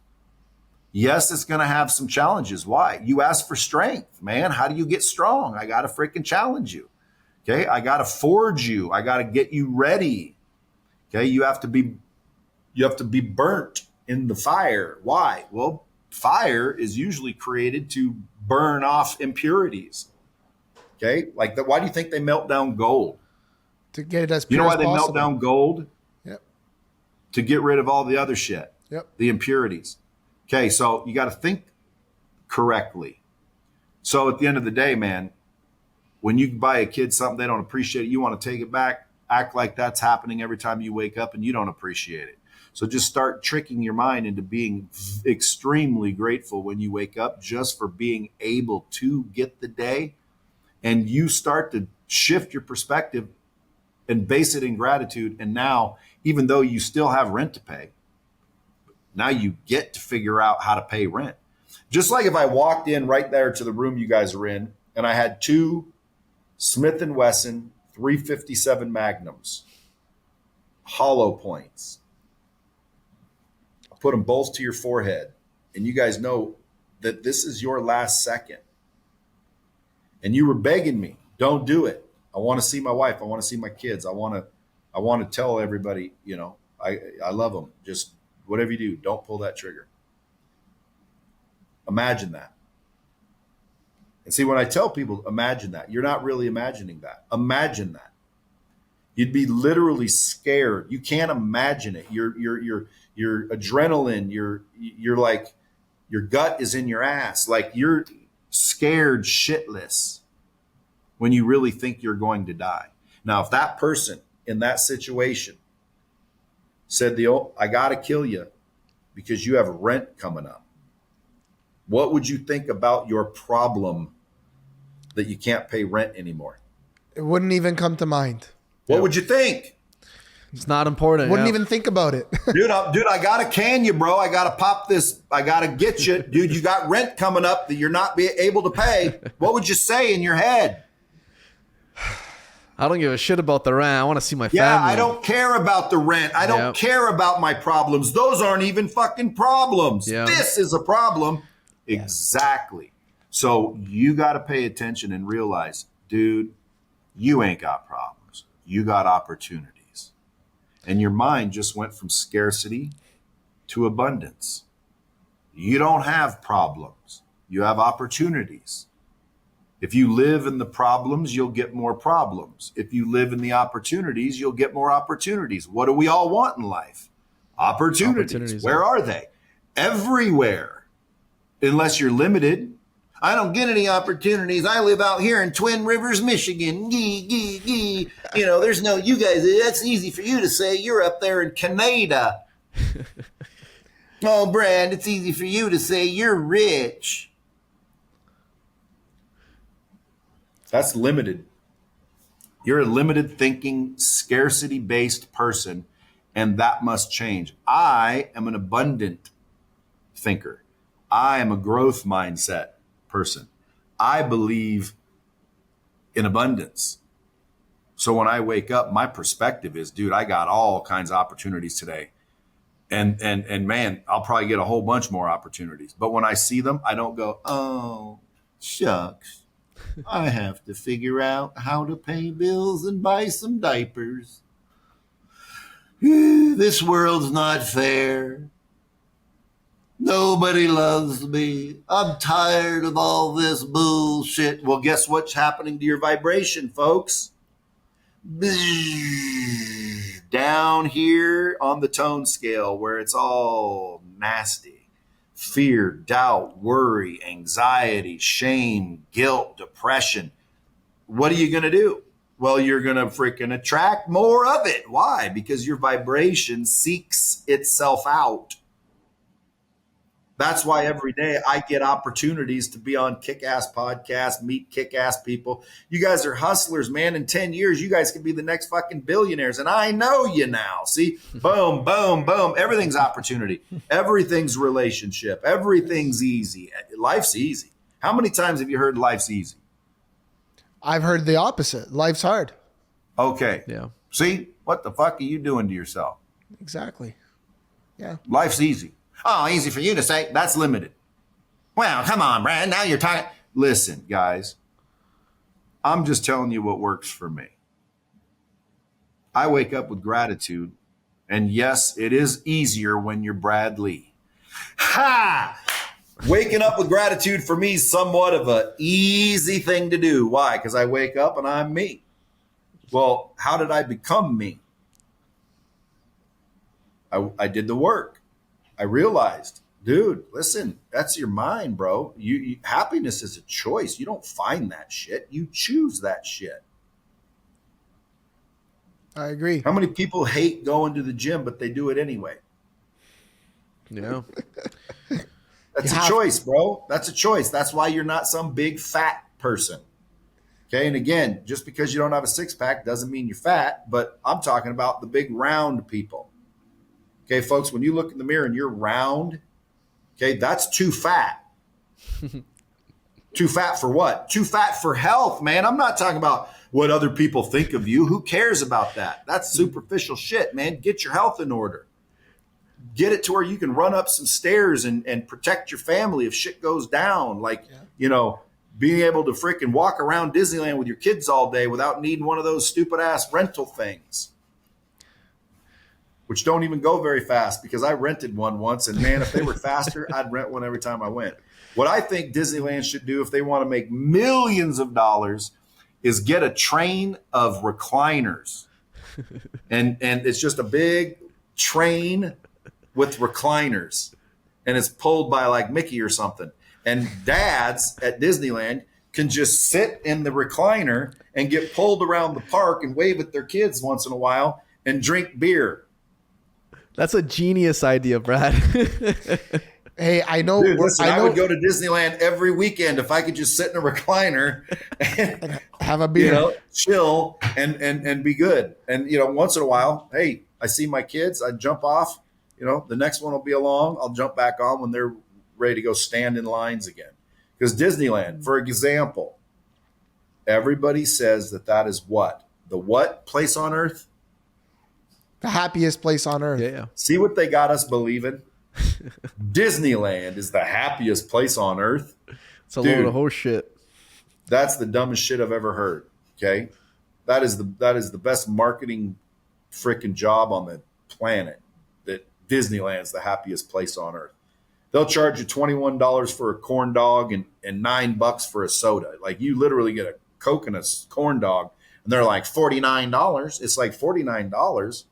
Yes, it's going to have some challenges. Why? You ask for strength, man. How do you get strong? I got to freaking challenge you. Okay. I got to forge you. I got to get you ready. Okay. You have to be burnt in the fire. Why? Well, fire is usually created to burn off impurities. Okay. Like that. Why do you think they melt down gold? To get it as You pure know why as they possible. melt down gold? Yep. To get rid of all the other shit. Yep. The impurities. Okay. So you got to think correctly. So at the end of the day, man, when you buy a kid something they don't appreciate it, you want to take it back. act like that's happening every time you wake up and you don't appreciate it. So just start tricking your mind into being extremely grateful when you wake up just for being able to get the day. And you start to shift your perspective and base it in gratitude. And now, even though you still have rent to pay, now you get to figure out how to pay rent. Just like if I walked in right there to the room you guys are in and I had two Smith & Wesson 357 Magnums, hollow points. I put them both to your forehead, and you guys know that this is your last second. And you were begging me, don't do it. I want to see my wife. I want to see my kids. I want to tell everybody, I love them. Just whatever you do, don't pull that trigger. Imagine that. And see, when I tell people, imagine that, you're not really imagining that. Imagine that. You'd be literally scared. You can't imagine it. Your adrenaline, you're like, your gut is in your ass. Like you're scared shitless when you really think you're going to die. Now, if that person in that situation said, I got to kill you because you have rent coming up, what would you think about your problem that you can't pay rent anymore? It wouldn't even come to mind. What would you think? It's not important. Wouldn't even think about it. Dude, I got to can you, bro. I got to pop this. I got to get you. Dude, you got rent coming up that you're not able to pay. What would you say in your head? I don't give a shit about the rent. I want to see my family. Yeah, I don't care about the rent. I don't care about my problems. Those aren't even fucking problems. Yeah. This is a problem. Exactly. So you got to pay attention and realize, dude, you ain't got problems. You got opportunities. And your mind just went from scarcity to abundance. You don't have problems. You have opportunities. If you live in the problems, you'll get more problems. If you live in the opportunities, you'll get more opportunities. What do we all want in life? Opportunities. Where are they? Everywhere. Unless you're limited. I don't get any opportunities. I live out here in Twin Rivers, Michigan. There's no, you guys, that's easy for you to say. You're up there in Canada. Oh, Brad, it's easy for you to say you're rich. That's limited. You're a limited thinking, scarcity-based person, and that must change. I am an abundant thinker. I am a growth mindset person. I believe in abundance. So when I wake up, my perspective is, dude, I got all kinds of opportunities today. And man, I'll probably get a whole bunch more opportunities. But when I see them, I don't go, oh, shucks. I have to figure out how to pay bills and buy some diapers. This world's not fair. Nobody loves me. I'm tired of all this bullshit. Well, guess what's happening to your vibration, folks? Down here on the tone scale where it's all nasty. Fear, doubt, worry, anxiety, shame, guilt, depression. What are you going to do? Well, you're going to freaking attract more of it. Why? Because your vibration seeks itself out. That's why every day I get opportunities to be on kick-ass podcasts, meet kick-ass people. You guys are hustlers, man. In 10 years, you guys could be the next fucking billionaires. And I know you now. See, boom, boom, boom. Everything's opportunity. Everything's relationship. Everything's easy. Life's easy. How many times have you heard life's easy? I've heard the opposite. Life's hard. Okay. Yeah. See, what the fuck are you doing to yourself? Exactly. Yeah. Life's easy. Oh, easy for you to say. That's limited. Well, come on, Brad. Now you're talking. Listen, guys, I'm just telling you what works for me. I wake up with gratitude. And yes, it is easier when you're Brad Lea. Ha! Waking up with gratitude for me is somewhat of an easy thing to do. Why? Because I wake up and I'm me. Well, how did I become me? I did the work. I realized, dude, listen, that's your mind, bro. Happiness is a choice. You don't find that shit. You choose that shit. I agree. How many people hate going to the gym, but they do it anyway? Yeah. That's You a have choice, bro. That's a choice. That's why you're not some big fat person. Okay. And again, just because you don't have a six pack doesn't mean you're fat, but I'm talking about the big round people. Okay, folks, when you look in the mirror and you're round, okay, that's too fat. Too fat for what? Too fat for health, man. I'm not talking about what other people think of you. Who cares about that? That's superficial shit, man. Get your health in order. Get it to where you can run up some stairs and protect your family if shit goes down. Like, being able to freaking walk around Disneyland with your kids all day without needing one of those stupid ass rental things, which don't even go very fast, because I rented one once, and man, if they were faster, I'd rent one every time I went. What I think Disneyland should do if they want to make millions of dollars is get a train of recliners. And it's just a big train with recliners, and it's pulled by like Mickey or something. And dads at Disneyland can just sit in the recliner and get pulled around the park and wave at their kids once in a while and drink beer. That's a genius idea, Brad. Hey, I know. Dude, listen, I I know. would go to Disneyland every weekend if I could just sit in a recliner and Have a beer. chill and be good. And once in a while, hey, I see my kids, I jump off. The next one will be along. I'll jump back on when they're ready to go stand in lines again. Because Disneyland, for example, everybody says that is what? The what place on earth? The happiest place on earth. Yeah. See what they got us believing? Disneyland is the happiest place on earth. It's a load of horse shit. That's the dumbest shit I've ever heard. Okay. That is the best marketing freaking job on the planet, that Disneyland's the happiest place on earth. They'll charge you $21 for a corn dog and $9 for a soda. Like, you literally get a Coke and a corn dog, and they're like $49. It's like $49.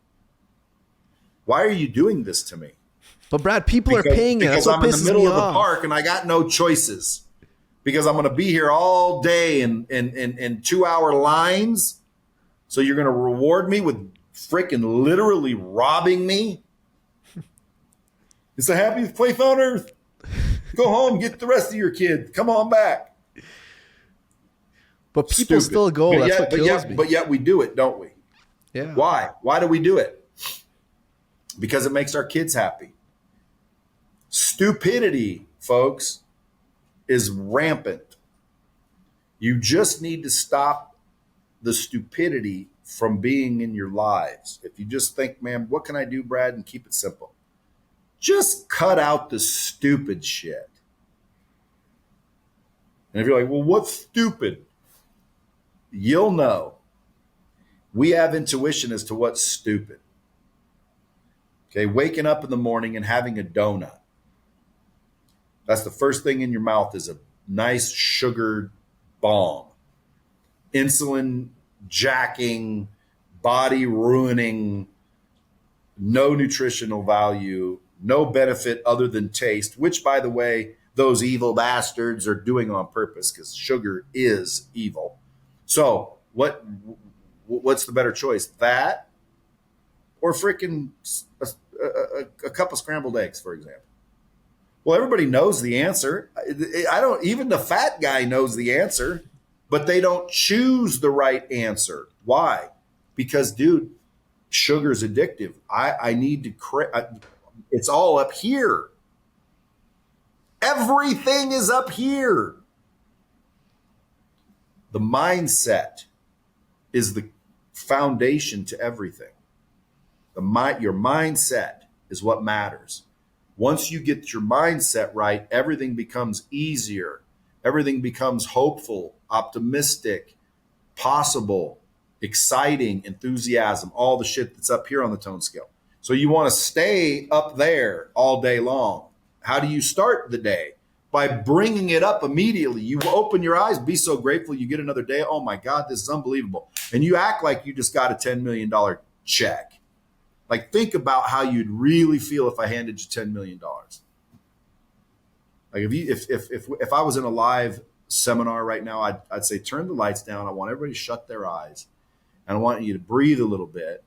Why are you doing this to me? But Brad, people are paying it. That's Because what I'm in the pisses middle me of the off. park and I got no choices. Because I'm going to be here all day in 2-hour lines. So you're going to reward me with freaking literally robbing me? It's the happiest place on earth. Go home, get the rest of your kids. Come on back. But people Stupid. still go. That's what kills me. But yet we do it, don't we? Yeah. Why? Why do we do it? Because it makes our kids happy. Stupidity, folks, is rampant. You just need to stop the stupidity from being in your lives. If you just think, man, what can I do, Brad, and keep it simple? Just cut out the stupid shit. And if you're like, well, what's stupid? You'll know. We have intuition as to what's stupid. Okay, waking up in the morning and having a donut. That's the first thing in your mouth, is a nice sugared bomb. Insulin jacking, body ruining, no nutritional value, no benefit other than taste, which, by the way, those evil bastards are doing on purpose, because sugar is evil. So what's the better choice? That or freaking a cup of scrambled eggs, for example? Well, everybody knows the answer. Even the fat guy knows the answer, but they don't choose the right answer. Why? Because, dude, sugar's addictive. I need to it's all up here. Everything is up here. The mindset is the foundation to everything. Your mindset is what matters. Once you get your mindset right, everything becomes easier. Everything becomes hopeful, optimistic, possible, exciting, enthusiasm, all the shit that's up here on the tone scale. So you want to stay up there all day long. How do you start the day? By bringing it up immediately. You open your eyes, be so grateful you get another day. Oh my God, this is unbelievable. And you act like you just got a $10 million check. Like, think about how you'd really feel if I handed you $10 million. Like, if I was in a live seminar right now, I'd say, turn the lights down. I want everybody to shut their eyes. and I want you to breathe a little bit.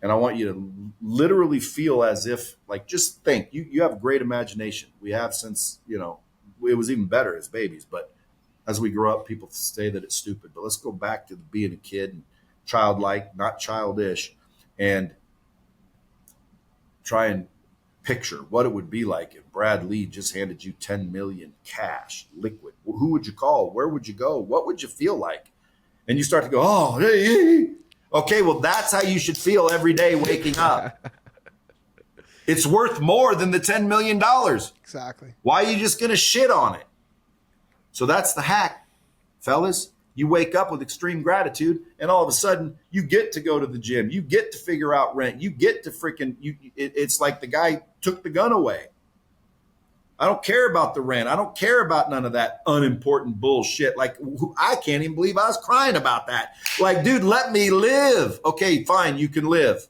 And I want you to literally feel as if, like, just think, you have a great imagination. We have since, it was even better as babies. But as we grow up, people say that it's stupid. But let's go back to being a kid and childlike, not childish, and try and picture what it would be like if Brad Lea just handed you 10 million cash, liquid. Who would you call? Where would you go? What would you feel like? And you start to go, oh, hey. Okay, well, that's how you should feel every day waking up. It's worth more than the $10 million. Exactly. Why are you just going to shit on it? So that's the hack, fellas. You wake up with extreme gratitude, and all of a sudden, you get to go to the gym. You get to figure out rent. You get to it's like the guy took the gun away. I don't care about the rent. I don't care about none of that unimportant bullshit. Like, I can't even believe I was crying about that. Like, dude, let me live. Okay, fine, you can live.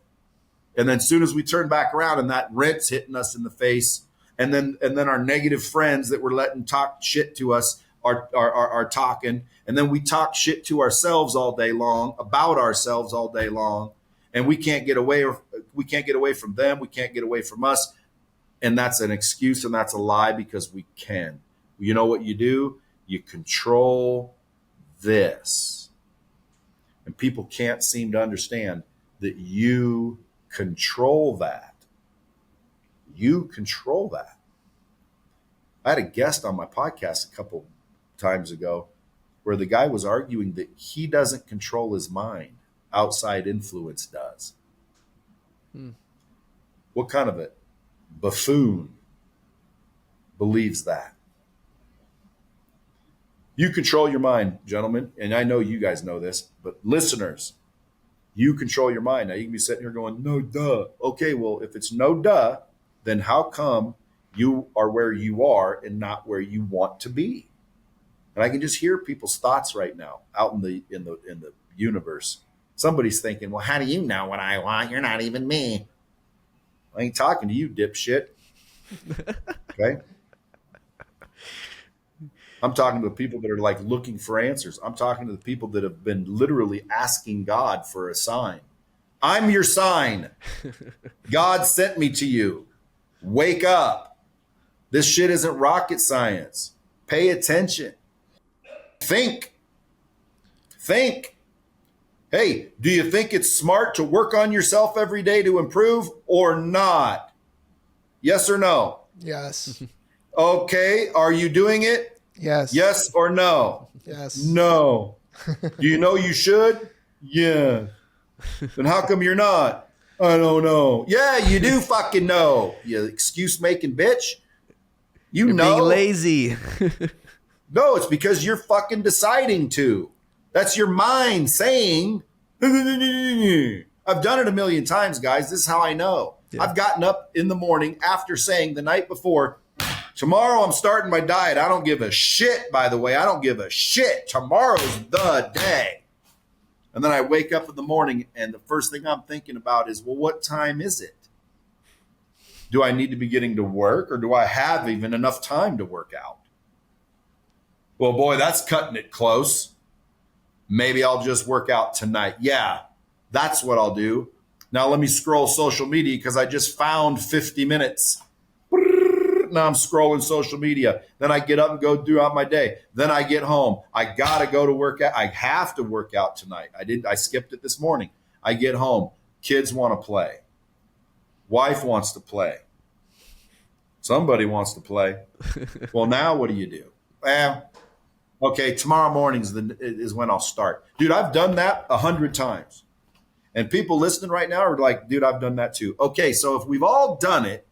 And then as soon as we turn back around and that rent's hitting us in the face, and then our negative friends that we're letting talk shit to us are talking, and then we talk shit to ourselves all day long, about ourselves all day long, and we can't get away from them, we can't get away from us. And that's an excuse and that's a lie, because we can. You know what you do? You control this. And people can't seem to understand that you control that. You control that. I had a guest on my podcast a couple times ago where the guy was arguing that he doesn't control his mind. Outside influence does. What kind of it? Buffoon believes that. You control your mind, gentlemen, and I know you guys know this, but listeners, you control your mind. Now you can be sitting here going, no duh. Okay, well, if it's no duh, then how come you are where you are and not where you want to be? And I can just hear people's thoughts right now out in the universe. Somebody's thinking, well, how do you know what I want? You're not even me. I ain't talking to you, dipshit. Okay? I'm talking to the people that are like looking for answers. I'm talking to the people that have been literally asking God for a sign. I'm your sign. God sent me to you. Wake up. This shit isn't rocket science. Pay attention. Think. Hey, do you think it's smart to work on yourself every day to improve or not? Yes or no? Yes. Okay. Are you doing it? Yes. Yes or no? Yes. No. Do you know you should? Yeah. Then how come you're not? I don't know. Yeah, you do fucking know. You excuse making bitch. You're being lazy. No, it's because you're fucking deciding to. That's your mind saying, I've done it a million times, guys. This is how I know. Yeah. I've gotten up in the morning after saying the night before, tomorrow I'm starting my diet. I don't give a shit, by the way. I don't give a shit. Tomorrow's the day. And then I wake up in the morning and the first thing I'm thinking about is, well, what time is it? Do I need to be getting to work, or do I have even enough time to work out? Well, boy, that's cutting it close. Maybe I'll just work out tonight. Yeah, that's what I'll do. Now let me scroll social media because I just found 50 minutes. Now I'm scrolling social media. Then I get up and go throughout my day. Then I get home. I got to go to work out. I have to work out tonight. I skipped it this morning. I get home. Kids want to play. Wife wants to play. Somebody wants to play. Well, now what do you do? Well, okay, tomorrow morning is when I'll start. Dude, I've done that 100 times. And people listening right now are like, dude, I've done that too. Okay, so if we've all done it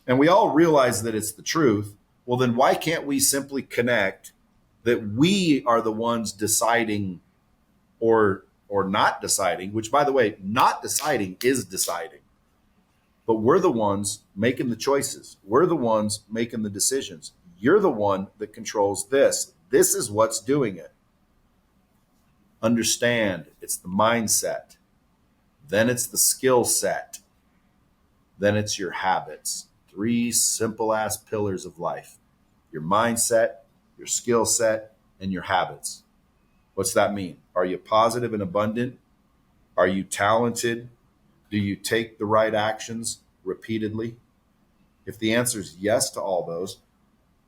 and we all realize that it's the truth, well, then why can't we simply connect that we are the ones deciding or not deciding, which, by the way, not deciding is deciding. But we're the ones making the choices. We're the ones making the decisions. You're the one that controls this. This is what's doing it. Understand, it's the mindset. Then it's the skill set. Then it's your habits. 3 simple ass pillars of life. Your mindset, your skill set, and your habits. What's that mean? Are you positive and abundant? Are you talented? Do you take the right actions repeatedly? If the answer is yes to all those,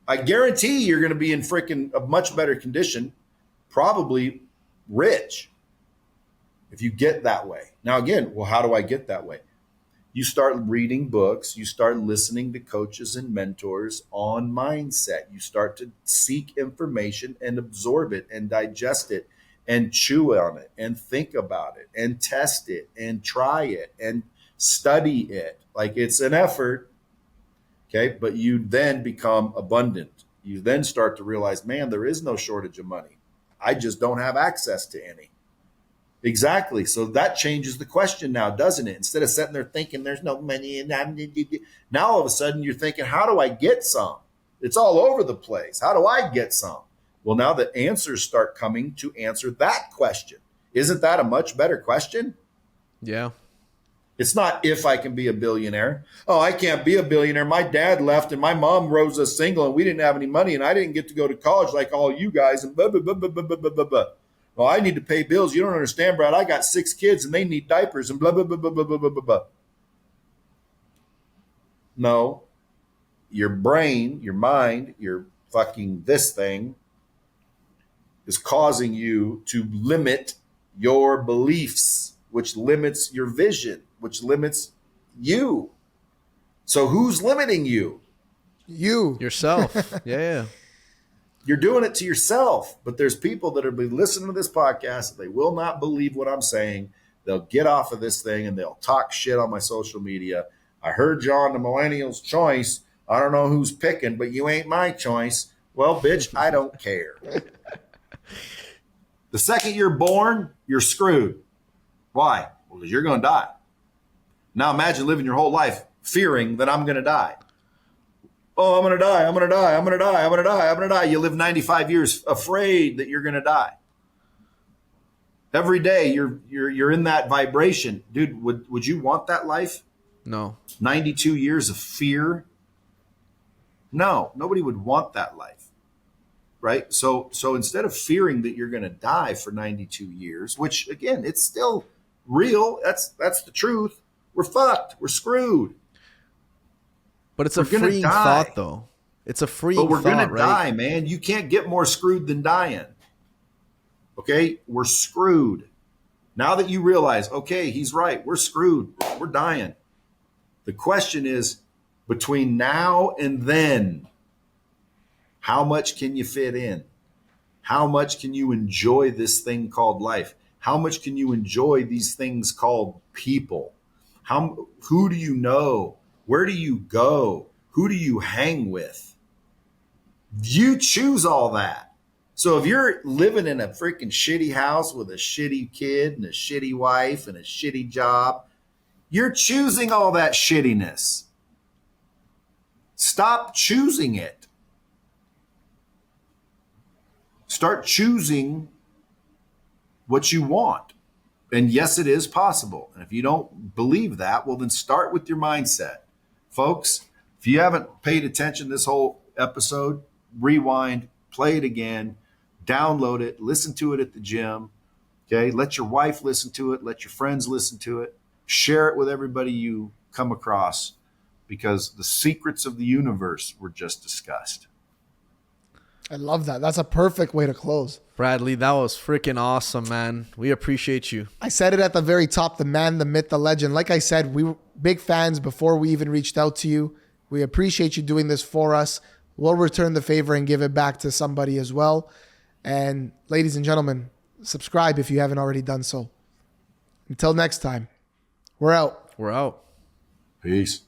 I guarantee you're going to be in freaking a much better condition, probably rich, if you get that way. Now, again, well, how do I get that way? You start reading books, you start listening to coaches and mentors on mindset. You start to seek information and absorb it and digest it and chew on it and think about it and test it and try it and study it. Like, it's an effort. Okay. But you then become abundant. You then start to realize, man, there is no shortage of money. I just don't have access to any. Exactly. So that changes the question now, doesn't it? Instead of sitting there thinking there's no money and now all of a sudden you're thinking, how do I get some? It's all over the place. How do I get some? Well, now the answers start coming to answer that question. Isn't that a much better question? Yeah. It's not if I can be a billionaire. Oh, I can't be a billionaire. My dad left and my mom rose us single and we didn't have any money and I didn't get to go to college like all you guys and blah, blah, blah, blah, blah, blah, blah, blah. Well, I need to pay bills. You don't understand, Brad. I got 6 kids and they need diapers and blah, blah, blah, blah, blah, blah, blah, blah. No, your brain, your mind, your fucking this thing is causing you to limit your beliefs, which limits your vision, which limits you. So who's limiting you? You. Yourself. Yeah. You're doing it to yourself, but there's people that are listening to this podcast. They will not believe what I'm saying. They'll get off of this thing and they'll talk shit on my social media. I heard John, the millennial's choice. I don't know who's picking, but you ain't my choice. Well, bitch, I don't care. The second you're born, you're screwed. Why? Well, because you're going to die. Now imagine living your whole life fearing that I'm going to die. Oh, I'm going to die. I'm going to die. I'm going to die. I'm going to die. I'm going to die. You live 95 years afraid that you're going to die. Every day you're in that vibration. Dude, would you want that life? No. 92 years of fear? No, nobody would want that life. Right? So instead of fearing that you're going to die for 92 years, which again, it's still real. That's the truth. We're fucked. We're screwed. But it's a freeing thought, though. It's a freeing thought, right? But we're going to die, man. You can't get more screwed than dying. Okay? We're screwed. Now that you realize, okay, he's right. We're screwed. We're dying. The question is, between now and then, how much can you fit in? How much can you enjoy this thing called life? How much can you enjoy these things called people? Who do you know? Where do you go? Who do you hang with? You choose all that. So if you're living in a freaking shitty house with a shitty kid and a shitty wife and a shitty job, you're choosing all that shittiness. Stop choosing it. Start choosing what you want. And yes, it is possible. And if you don't believe that, well, then start with your mindset. Folks, if you haven't paid attention this whole episode, rewind, play it again, download it, listen to it at the gym. Okay, let your wife listen to it, let your friends listen to it, share it with everybody you come across, because the secrets of the universe were just discussed. I love that. That's a perfect way to close. Brad Lea, that was freaking awesome, man. We appreciate you. I said it at the very top, the man, the myth, the legend. Like I said, we were big fans before we even reached out to you. We appreciate you doing this for us. We'll return the favor and give it back to somebody as well. And ladies and gentlemen, subscribe if you haven't already done so. Until next time, we're out. We're out. Peace.